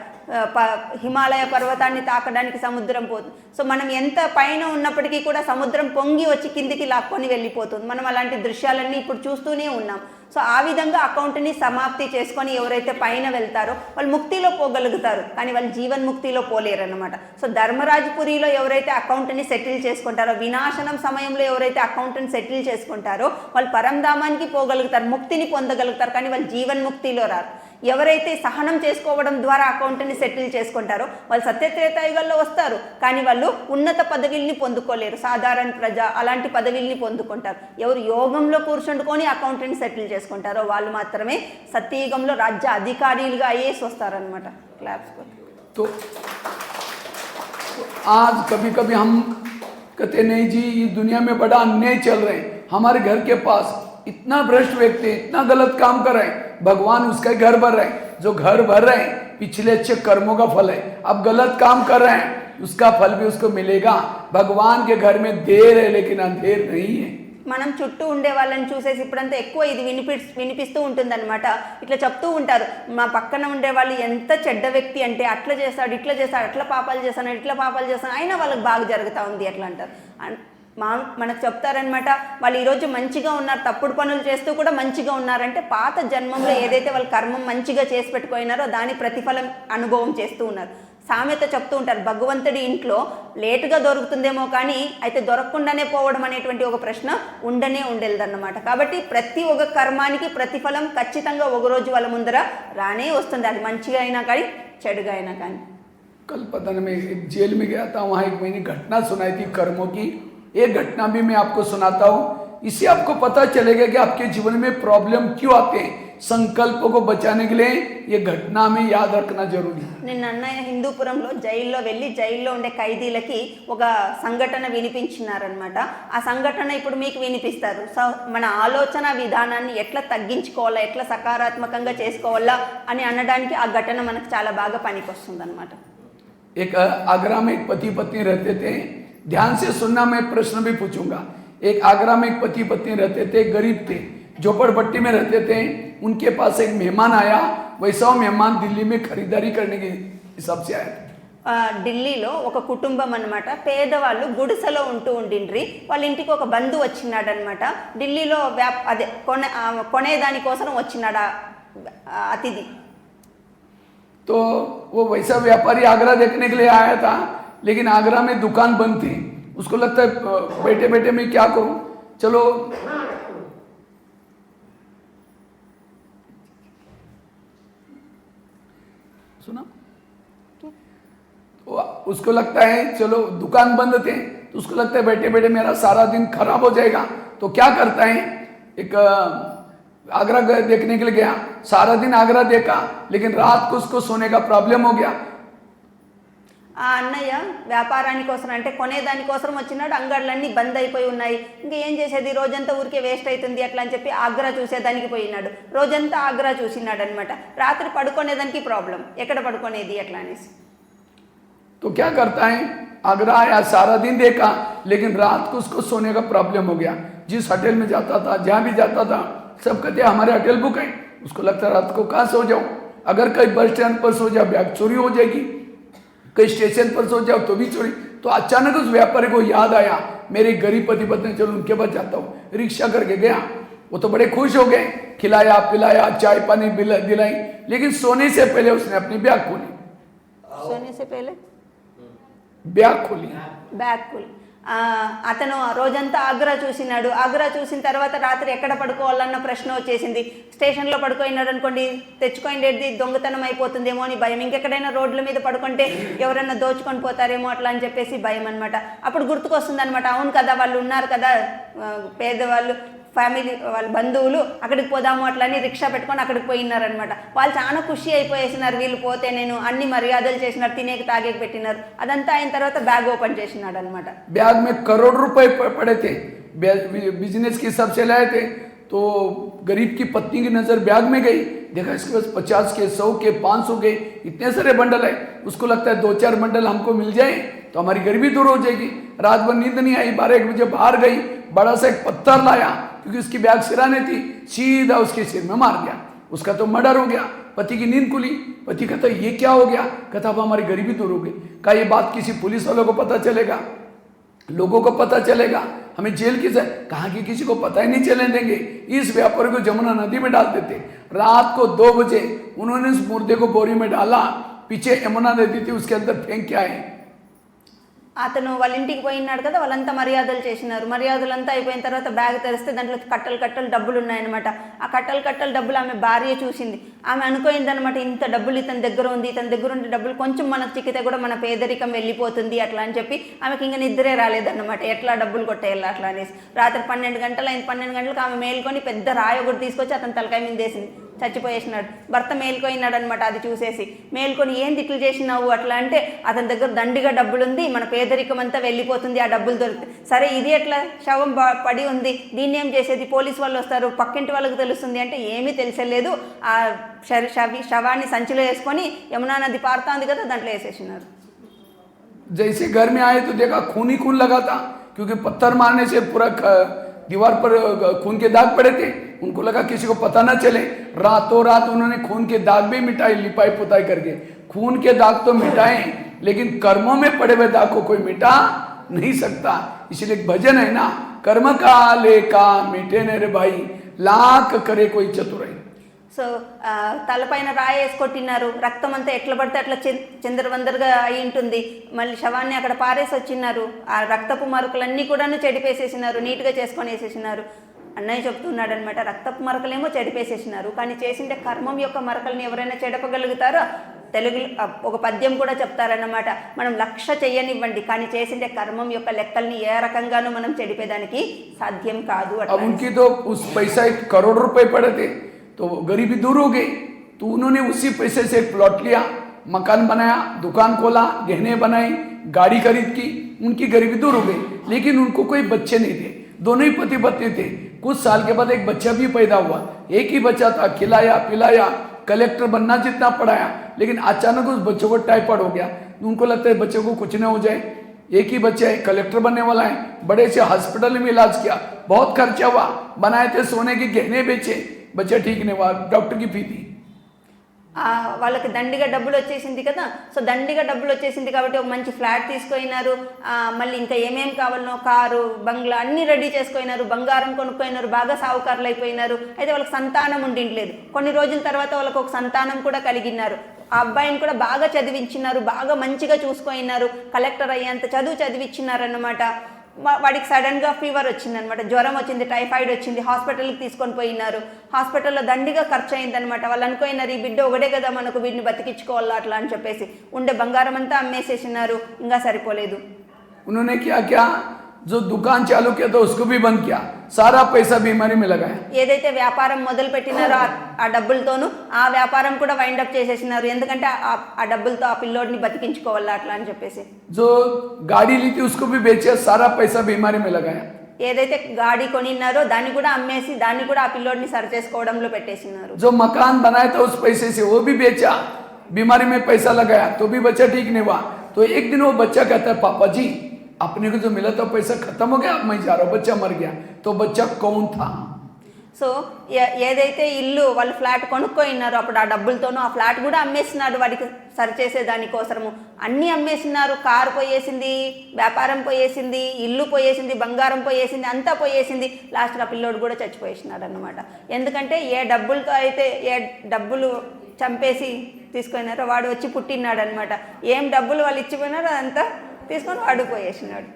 హిమాలయ పర్వతాన్ని తాకడానికి సముద్రం పోతుంది. సో మనం ఎంత పైన ఉన్నప్పటికీ కూడా సముద్రం పొంగి వచ్చి కిందికి లాక్కొని వెళ్ళిపోతుంది. మనం అలాంటి దృశ్యాలన్నీ ఇప్పుడు చూస్తూనే ఉన్నాం. సో ఆ విధంగా అకౌంట్ని సమాప్తి చేసుకొని ఎవరైతే పైన వెళ్తారో వాళ్ళు ముక్తిలో పోగలుగుతారు, కానీ వాళ్ళు జీవన్ముక్తిలో పోలేరు అన్నమాట. సో ధర్మరాజపురిలో ఎవరైతే అకౌంట్ని సెటిల్ చేసుకుంటారో, వినాశనం సమయంలో ఎవరైతే అకౌంట్ని సెటిల్ చేసుకుంటారో వాళ్ళు పరంధామానికి పోగలుగుతారు, ముక్తిని పొందగలుగుతారు, కానీ వాళ్ళు జీవన్ముక్తిలో రారు. ఎవరైతే సహనం చేసుకోవడం ద్వారా అకౌంట్ని సెటిల్ చేసుకుంటారో వాళ్ళు సత్యత్రేతాయుగంలో వస్తారు, కానీ వాళ్ళు ఉన్నత పదవిల్ని పొందుకోలేరు, సాధారణ ప్రజ అలాంటి పదవిల్ని పొందుకుంటారు. ఎవరు యోగంలో కూర్చుండుకొని అకౌంట్ని సెటిల్ చేసుకుంటారో వాళ్ళు మాత్రమే సత్యయుగంలో రాజ్య అధికారులుగా అయ్యేసి వస్తారనమాట. క్లాప్స్. तो आज कभी कभी हम कहते नहीं जी ये दुनिया में बड़ा अन्याय चल रहे हैं, हमारे घर के पास इतना भ्रष्ट व्यक्ति इतना गलत काम कर रहे हैं, भगवान उसका घर भर रहे हैं. जो घर भर रहे हैं पिछले अच्छे कर्मों का फल है. अब गलत काम कर रहे हैं उसका फल भी उसको मिलेगा. भगवान के घर में देर है लेकिन अंधेर नहीं है. మనం చుట్టూ ఉండే వాళ్ళని చూసేసి ఇప్పుడంతా ఎక్కువ ఇది వినిపిస్తూ ఉంటుందన్నమాట. ఇట్లా చెప్తూ ఉంటారు, మా పక్కన ఉండే వాళ్ళు ఎంత చెడ్డ వ్యక్తి అంటే అట్లా చేస్తాడు, ఇట్లా చేస్తాడు, అట్లా పాపాలు చేస్తాడు, ఇట్లా పాపాలు చేస్తాడు, అయినా వాళ్ళకి బాగా జరుగుతూ ఉంది అట్లా అంటారు. మనకు చెప్తారనమాట, వాళ్ళు ఈరోజు మంచిగా ఉన్నారు, తప్పుడు పనులు చేస్తూ కూడా మంచిగా ఉన్నారంటే పాత జన్మంలో ఏదైతే వాళ్ళు కర్మం మంచిగా చేసి పెట్టుకున్నారో దాని ప్రతిఫలం అనుభవం చేస్తూ ఉన్నారు. సామెత చెప్తూ ఉంటారు, భగవంతుడి ఇంట్లో లేటుగా దొరుకుతుందేమో కానీ అయితే దొరకకుండానే పోవడం అనేటువంటి ఒక ప్రశ్న ఉండేదన్నమాట. కాబట్టి ప్రతి ఒక్క కర్మానికి ప్రతిఫలం ఖచ్చితంగా ఒక రోజు వాళ్ళ ముందర రానే వస్తుంది, అది మంచిగా అయినా కానీ చెడుగా అయినా కానీ. कल पता नहीं, मैं एक जेल में गया था, वहाँ एक मैंने घटना सुनाई थी कर्मों की। एक घटना भी मैं आपको सुनाता हूँ, इससे आपको पता चलेगा कि आपके जीवन में प्रॉब्लम क्यों आते हैं। संकल्पों को बचाने के लिए ये घटना में याद रखना जरूरी है। నిన్న అన్నయ్య హిందూపురంలో జైల్లో వెళ్ళి జైల్లో ఉండే ఖైదీలకి ఒక సంఘటన వినిపించినారనమాట. ఆ సంఘటన ఇప్పుడు మీకు వినిపిస్తారు. మన ఆలోచన విధానాన్ని ఎట్లా తగ్గించుకోవాలా, ఎట్లా సకారాత్మకంగా చేసుకోవాలా అని అనడానికి ఆ ఘటన మనకు చాలా బాగా పనికొస్తుంది అనమాట. एक आगरा में एक पति पत्नी रहते थे, ध्यान से सुनना, मैं प्रश्न भी पूछूंगा। एक आगरा में एक पति पत्नी रहते थे, गरीब थे, झोपड़पट्टी में रहते थे। उनके पास एक मेहमान आया, वैसा मेहमान दिल्ली में खरीदारी करने के हिसाब से आया था। ఢిల్లీలో ఒక కుటుంబం అనమాట, పేదవాళ్ళు గుడిసెలో ఉండిండ్రి. వాళ్ళ ఇంటికి ఒక బంధువు వచ్చినాడు అనమాట. ఢిల్లీలో కొనేదానికోసం వచ్చినాడు అతిథి. तो वो वैसा व्यापारी आगरा देखने के लिए आया था, लेकिन आगरा में दुकान बंद थी। उसको लगता है बैठे बैठे मैं क्या करूं, चलो सुना। तो उसको लगता है चलो दुकान बंद थे, तो उसको लगता है बैठे बैठे मेरा सारा दिन खराब हो जाएगा। तो क्या करता है, एक आगरा देखने के लिए गया, सारा दिन आगरा देखा, लेकिन रात को उसको सोने का प्रॉब्लम हो गया। ఆ అన్నయ్య వ్యాపారానికోసం అంటే కొనేదానికోసం వచ్చినాడు, అంగళ్ళన్నీ బంద్ అయిపోయి ఉన్నాయి. ఇంకా ఏం చేసేది, రోజంతా ఊరికే వేస్ట్ అవుతుంది అట్లా అని చెప్పి ఆగ్రా చూసేదానికి పోయినాడు. రోజంతా ఆగ్రా చూసినాడు అనమాట. రాత్రి పడుకునేదానికి ప్రాబ్లం, ఎక్కడ పడుకునేది అట్లా అనేసి. तो क्या करता है, आगरा आया, सारा दिन देखा, लेकिन रात को उसको सोने का प्रॉब्लम हो गया। जिस होटल में जाता था, जहाँ भी जाता था, सब कहते हमारे होटल बुक है। उसको लगता रात को कहाँ सो जाऊँ, अगर कहीं बस स्टैंड पर सो जाओ बैग चोरी हो जाएगी, कहीं स्टेशन पर सो जाओ तो भी चोरी। तो अचानक उस व्यापारी को याद आया, मेरे गरीब पति पत्नी, चलो उनके पास जाता हूँ। रिक्शा करके गया, वो तो बड़े खुश हो गए, खिलाया पिलाया, चाय पानी दिलाई, लेकिन सोने से पहले उसने अपनी बैग खोली। सोने से पहले బ్యాగ్ खोली, బ్యాగ్ खोली. అతను రోజంతా ఆగ్రా చూసినాడు. ఆగ్రా చూసిన తర్వాత రాత్రి ఎక్కడ పడుకోవాలన్న ప్రశ్న వచ్చేసింది. స్టేషన్లో పడుకోయినాడు అనుకోండి, తెచ్చుకోండి దొంగతనం అయిపోతుందేమో అని భయం. ఇంకెక్కడైనా రోడ్ల మీద పడుకుంటే ఎవరైనా దోచుకొని పోతారేమో అట్లా అని చెప్పేసి భయం అనమాట. అప్పుడు గుర్తుకొస్తుంది అనమాట, అవును కదా వాళ్ళు ఉన్నారు కదా పేదవాళ్ళు, ఫ్యామిలీ వాళ్ళ బంధువులు, అక్కడికి పోదాము అట్లా అని రిక్షా పెట్టుకొని అక్కడికి పోయినారనమాట. వాళ్ళు చాలా ఖుషి అయిపోయేసినారు, వీళ్ళు పోతే నేను అన్ని మర్యాదలు చేసినారు, తినేకి తాగేకి పెట్టినారు. అదంతా అయిన తర్వాత బ్యాగ్ ఓపెన్ చేసినాడు అనమాట. బ్యాగ్ में करोड़ रुपए पड़े थे, बिजनेस के हिसाब से लाए थे। तो गरीब की पत्नी की नजर बैग में गई, देखा इसके पास 50 के 100 के 500 के इतने सारे बंडल है। उसको लगता है 2-4 बंडल हमको मिल जाए तो हमारी गरीबी दूर हो जाएगी। रात भर नींद नहीं आई, 12-1 बजे बाहर गई, बड़ा सा एक पत्थर लाया, क्योंकि उसकी बैग सिराने थी, सीधा उसके सिर में मार दिया। उसका तो मर्डर हो गया। पति की नींद खुली, पति कहता ये क्या हो गया, कहता अब हमारी गरीबी दूर हो गई। क्या ये बात किसी पुलिस वालों को पता चलेगा, लोगों को पता चलेगा, हमें जेल की कहाँ की किसी को पता ही नहीं चलने देंगे। इस व्यापारी को जमुना नदी में डाल देते। रात को 2 बजे उन्होंने उस मुर्दे को बोरी में डाला, पीछे यमुना नदी थी उसके अंदर फेंक के आए। అతను వాళ్ళ ఇంటికి పోయినాడు కదా, వాళ్ళంతా మర్యాదలు చేసినారు. మర్యాదలంతా అయిపోయిన తర్వాత బ్యాగ్ తెరిస్తే దాంట్లో కట్టలు డబ్బులు ఉన్నాయన్నమాట. ఆ కట్టలు డబ్బులు ఆమె భార్య చూసింది. ఆమె అనుకోయిందనమాట, ఇంత డబ్బులు ఇతని దగ్గర ఉంది, ఇతని దగ్గర ఉండే డబ్బులు కొంచెం మనకు చిక్కితే కూడా మన పేదరికం వెళ్ళిపోతుంది అట్లా అని చెప్పి ఆమెకి ఇంకా నిద్రే రాలేదన్నమాట. ఎట్లా డబ్బులు కొట్టేయాలి అట్లా అనేసి రాత్రి 12 గంటలు అయింది. 12 గంటలకు ఆమె మేల్కొని పెద్ద రాయి ఒకటి తీసుకొచ్చి అతని తలకాయ మీద వేసింది, చచ్చిపోయేసినాడు. భర్త మేల్కొయినాడు అనమాట. అది చూసేసి మేల్కొని ఏం తిట్లు చేసినావు అట్లా అంటే, అతని దగ్గర దండిగా డబ్బులుంది, మన పేదరికం అంతా వెళ్ళిపోతుంది ఆ డబ్బులు దొరికితే. సరే ఇది ఎట్లా శవం పడి ఉంది, దీన్ని ఏం చేసేది, పోలీసు వాళ్ళు వస్తారు, పక్కింటి వాళ్ళకి తెలుస్తుంది అంటే ఏమీ తెలిసలేదు. ఆ శవాన్ని సంచిలో వేసుకొని యమునా నది పారుతా ఉంది కదా దాంట్లో వేసేసినారు. जैसे घर में आए तो देखा खून ही खून लगा था, क्योंकि पत्थर मारने से पूरा दीवार पर खून के दाग पड़े थे। उनको लगा किसी को पता ना चले, रातों रात उन्होंने खून के दाग भी मिटाई, लिपाई पुताई करके। खून के दाग तो मिटाए, लेकिन कर्मों में पड़े हुए दाग को कोई मिटा नहीं सकता। इसलिए भजन है ना, कर्म का लेका मिटे न रे भाई, लाख करे कोई चतुराई। సో తలపైన రాయి వేసి కొట్టినారు, రక్తం అంతా ఎట్లా పడితే అట్లా చిందరవందరగా అయి ఉంటుంది. మళ్ళీ శవాన్ని అక్కడ పారేసి వచ్చినారు, ఆ రక్తపు మరకలన్నీ కూడాను చెడిపేసేసినారు, నీట్గా చేసుకొని వేసేసినారు. అన్నయ్య చెప్తున్నాడు అనమాట, రక్తపు మరకలేమో చెడిపేసేసినారు, కానీ చేసిండే కర్మం యొక్క మరకల్ని ఎవరైనా చెడపగలుగుతారో? తెలుగు ఒక పద్యం కూడా చెప్తారన్నమాట, మనం 1,00,000 చెయ్యనివ్వండి కానీ చేసిండే కర్మం యొక్క లెక్కల్ని ఏ రకంగానూ మనం చెడిపేదానికి సాధ్యం కాదు. उनकी तो उस पैसा 1 करोड़ रुपए पड़े थे तो गरीबी दूर हो गई, तो उन्होंने उसी पैसे से एक प्लॉट लिया, मकान बनाया, दुकान खोला, गहने बनाई, गाड़ी खरीद की, उनकी गरीबी दूर हो गई। लेकिन उनको कोई बच्चे नहीं थे, दोनों ही पति पत्नी थे। कुछ साल के बाद एक बच्चा भी पैदा हुआ, एक ही बच्चा था, खिलाया पिलाया, कलेक्टर बनना जितना पढ़ाया, लेकिन अचानक उस बच्चों को टाइफाइड हो गया। उनको लगता है बच्चे को कुछ न हो जाए, एक ही बच्चा है, कलेक्टर बनने वाला है, बड़े से हॉस्पिटल में इलाज किया, बहुत खर्चा हुआ, बनाए थे सोने के गहने बेचे, बच्चा ठीक नहीं हुआ, डॉक्टर की फी दी। వాళ్ళకి దండిగా డబ్బులు వచ్చేసింది కదా, సో దండిగా డబ్బులు వచ్చేసింది కాబట్టి ఒక మంచి ఫ్లాట్ తీసుకున్నారు, మళ్ళీ ఇంకా ఏమేం కావాలనో కారు బంగ్లా అన్నీ రెడీ చేసుకున్నారు, బంగారం కొనుక్కోయినారు, బాగా సావుకారులు అయిపోయినారు. అయితే వాళ్ళకి సంతానం ఉండింటలేదు. కొన్ని రోజుల తర్వాత వాళ్ళకు ఒక సంతానం కూడా కలిగినారు. ఆ అబ్బాయిని కూడా బాగా చదివించినారు, బాగా మంచిగా చూసుకున్నారు, కలెక్టర్ అయ్యేంత చదువు చదివించినారన్నమాట. వాడికి సడన్గా ఫీవర్ వచ్చింది అనమాట, జ్వరం వచ్చింది, టైఫాయిడ్ వచ్చింది, హాస్పిటల్కి తీసుకొని పోయినారు. హాస్పిటల్లో దండిగా ఖర్చు అయిందనమాట. వాళ్ళు అనుకున్నారు ఈ బిడ్డ ఒకటే కదా మనకు, వీడిని బతికించుకోవాలా అట్లా అని చెప్పేసి ఉండే బంగారం అంతా అమ్మేసేసినారు, ఇంకా సరిపోలేదు. उन्होंने क्या क्या जो दुकान चालू किया था उसको भी बंद किया, सारा पैसा बीमारी में लगाया। ఏదైతే వ్యాపారం మొదలు పెట్టినారో ఆ డబ్బులతోనూ ఆ వ్యాపారం కూడా వైండప్ చేసేసినారు, ఎందుకంటే ఆ డబ్బులతో ఆ పిల్లోడిని బతికించుకోవాలా అట్లా అని చెప్పేసి. जो गाड़ी ली थी उसको भी बेचे, सारा पैसा बीमारी में लगाया। ఏదైతే గాడి కొనిన్నారో దాన్ని కూడా అమ్మేసి దాన్ని కూడా ఆ పిల్లోడిని సరి చేసుకోవడంలో పెట్టేసినారు. जो मकान बनाया था उस पैसे से वो भी बेचा, बीमारी में पैसा लगाया, तो भी बच्चा ठीक नहीं हुआ। तो एक दिन वो बच्चा कहता है पापा जी अपने को जो मिला था पैसा खत्म हो गया, अब मैं जा रहा हूँ, बच्चा मर गया। तो बच्चा कौन था? సో ఏదైతే ఇల్లు వాళ్ళు ఫ్లాట్ కొనుక్కోయినారో అప్పుడు ఆ డబ్బులతోనూ ఆ ఫ్లాట్ కూడా అమ్మేసినాడు వాడికి సరిచేసే దానికోసము. అన్నీ అమ్మేసినారు, కారు పోయేసింది, వ్యాపారం పోయేసింది, ఇల్లు పోయేసింది, బంగారం పోయేసింది, అంతా పోయేసింది. లాస్ట్గా ఆ పిల్లోడు కూడా చచ్చిపోయేసినాడు అన్నమాట. ఎందుకంటే ఏ డబ్బులతో అయితే ఏ డబ్బులు చంపేసి తీసుకున్నారో వాడు వచ్చి పుట్టినాడు అనమాట. ఏం డబ్బులు వాళ్ళు ఇచ్చిపోయినారో అదంతా తీసుకొని వాడు పోయేసినాడు.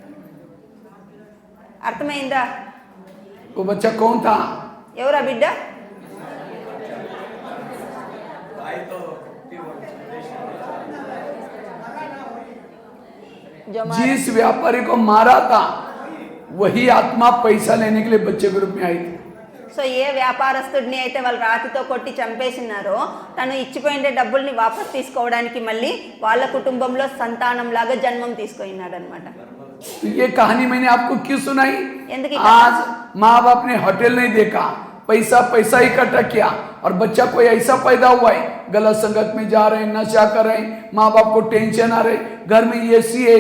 అర్థమైందా? वो बच्चा कौन था? ఎవరా బిడ్డ? जिस व्यापारी को मारा था वही आत्मा पैसा लेने के लिए बच्चे के रूप में आई थी। సో ఏ వ్యాపారస్తుడిని అయితే వాళ్ళు రాతితో కొట్టి చంపేసినారో తను ఇచ్చిపోయిన డబ్బుల్ని వాపస్ తీసుకోవడానికి మళ్ళీ వాళ్ళ కుటుంబంలో సంతానం లాగా జన్మం తీసుకున్నాడు అనమాట. ये कहानी मैंने आपको क्यों सुनाई? ఎందుకు आज माँ बाप ने होटल नहीं देखा, पैसा इकट्ठा किया और बच्चा कोई ऐसा पैदा हुआ है, गलत संगत में जा रहे हैं, नशा कर रहे हैं, माँ बाप को टेंशन आ रहे, घर में एसी है,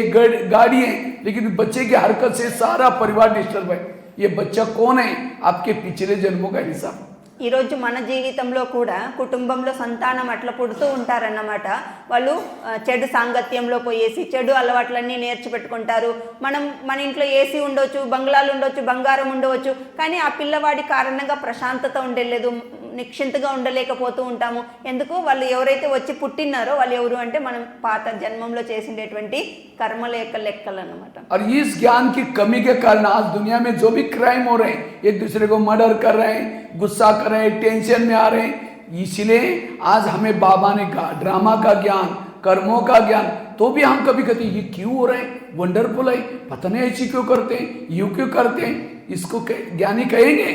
गाड़ी है, लेकिन बच्चे की हरकत से सारा परिवार डिस्टर्ब है। ये बच्चा कौन है? आपके पिछले जन्मों का हिसाब। ఈరోజు మన జీవితంలో కూడా కుటుంబంలో సంతానం అట్లా పుడుతూ ఉంటారన్నమాట. వాళ్ళు చెడు సాంగత్యంలో పోయేసి చెడు అలవాట్లన్నీ నేర్చిపెట్టుకుంటారు. మన ఇంట్లో ఏసీ ఉండొచ్చు, బంగ్లాలు ఉండొచ్చు, బంగారం ఉండవచ్చు, కానీ ఆ పిల్లవాడి కారణంగా ప్రశాంతత ఉండలేదు, నిశ్చింతగా ఉండలేకపోతూ ఉంటాము. ఎందుకు? వాళ్ళు ఎవరైతే వచ్చి పుట్టినారో వాళ్ళు ఎవరు అంటే మనం పాత జన్మంలో చేసిండేటువంటి కర్మల యొక్క లెక్కలు అన్నమాట. और इस ज्ञान की कमी के कारण आज दुनिया में जो भी क्राइम हो रहे हैं, एक दूसरे को मर्डर कर रहे हैं, गुस्सा कर रहे हैं, टेंशन में आ रहे हैं, इसलिए आज हमें बाबा ने कहा ड्रामा का ज्ञान, कर्मों का ज्ञान, तो भी हम कभी कहते ये क्यों हो रहा है, वंडरफुल है, पता नहीं ऐसी क्यों करते हैं, यूं क्यों करते हैं, इसको ज्ञानी कहेंगे।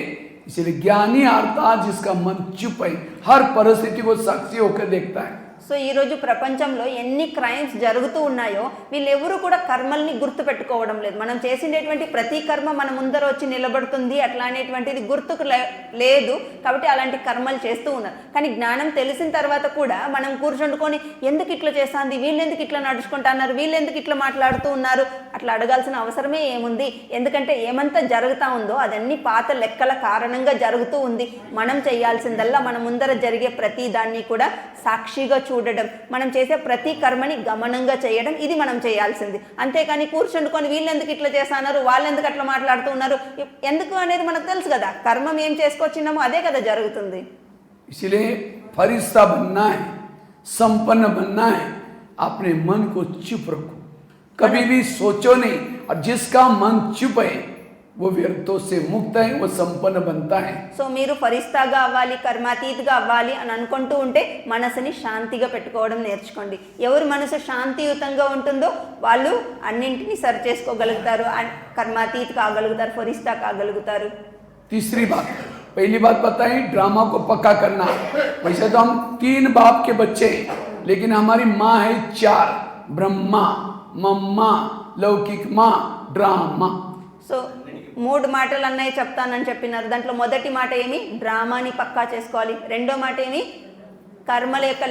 इसलिए ज्ञानी अर्थात जिसका मन चुप है, हर परिस्थिति को साक्षी होकर देखता है। సో ఈరోజు ప్రపంచంలో ఎన్ని క్రైమ్స్ జరుగుతూ ఉన్నాయో వీళ్ళెవరూ కూడా కర్మల్ని గుర్తుపెట్టుకోవడం లేదు. మనం చేసినటువంటి ప్రతి కర్మ మన ముందర వచ్చి నిలబడుతుంది అట్లా అనేటువంటిది గుర్తుకు లేదు, కాబట్టి అలాంటి కర్మలు చేస్తూ ఉన్నారు. కానీ జ్ఞానం తెలిసిన తర్వాత కూడా మనం కూర్చుండుకొని ఎందుకు ఇట్లా చేస్తుంది, వీళ్ళు ఎందుకు ఇట్లా నడుచుకుంటున్నారు, వీళ్ళు ఎందుకు ఇట్లా మాట్లాడుతూ ఉన్నారు అట్లా అడగాల్సిన అవసరమే ఏముంది? ఎందుకంటే ఏమంతా జరుగుతూ ఉందో అదన్నీ పాత లెక్కల కారణంగా జరుగుతూ ఉంది. మనం చేయాల్సిందల్లా మన ముందర జరిగే ప్రతి దాన్ని కూడా సాక్షిగా చూడడం, మనం చేసే ప్రతి కర్మని గమనంగా చేయడం, ఇది మనం చేయాల్సింది. అంతేకాని కూర్చుండుకొని వీళ్ళు ఎందుకు ఇట్లా చేస్తున్నారు, వాళ్ళు ఎందుకు అట్లా మాట్లాడుతూ ఉన్నారు ఎందుకు అనేది మనకు తెలుసు కదా. కర్మం ఏం చేసుకొచ్చినామో అదే కదా జరుగుతుంది. इसलिए फरिश्ता बनना है, संपन्न बनना है, अपने मन को चुप रखो, कभी भी सोचो नहीं। और जिसका मन चुप है वो व्यर्थों से मुक्त है, वो संपन्न बनता है। సో మీరు ఫరిస్తాగా అవ్వాలి, కర్మాతీతగా అవ్వాలి అని అనుకుంటూ ఉంటే మనసుని శాంతిగా పెట్టుకోవడం నేర్చుకోండి. ఎవరి మనసు శాంతియుతంగా ఉంటుందో వాళ్ళు అన్నింటినీ సరి చేసుకోగలుగుతారు, కర్మాతీత కాగలుగుతారు, ఫరిస్తా కాగలుగుతారు. तीसरी बात, पहली बात बताई ड्रामा को पक्का करना। वैसे तो हम 3 बाप के बच्चे हैं, लेकिन हमारी माँ है 4, ब्रह्मा, मम्मा, लौकिक माँ, ड्रामा। సో 3 మాటలు అన్నయ్య చెప్తానని చెప్పినారు. దాంట్లో మొదటి మాట ఏమి, డ్రామాని పక్కా చేసుకోవాలి. రెండో మాట ఏమి, కర్మల యొక్క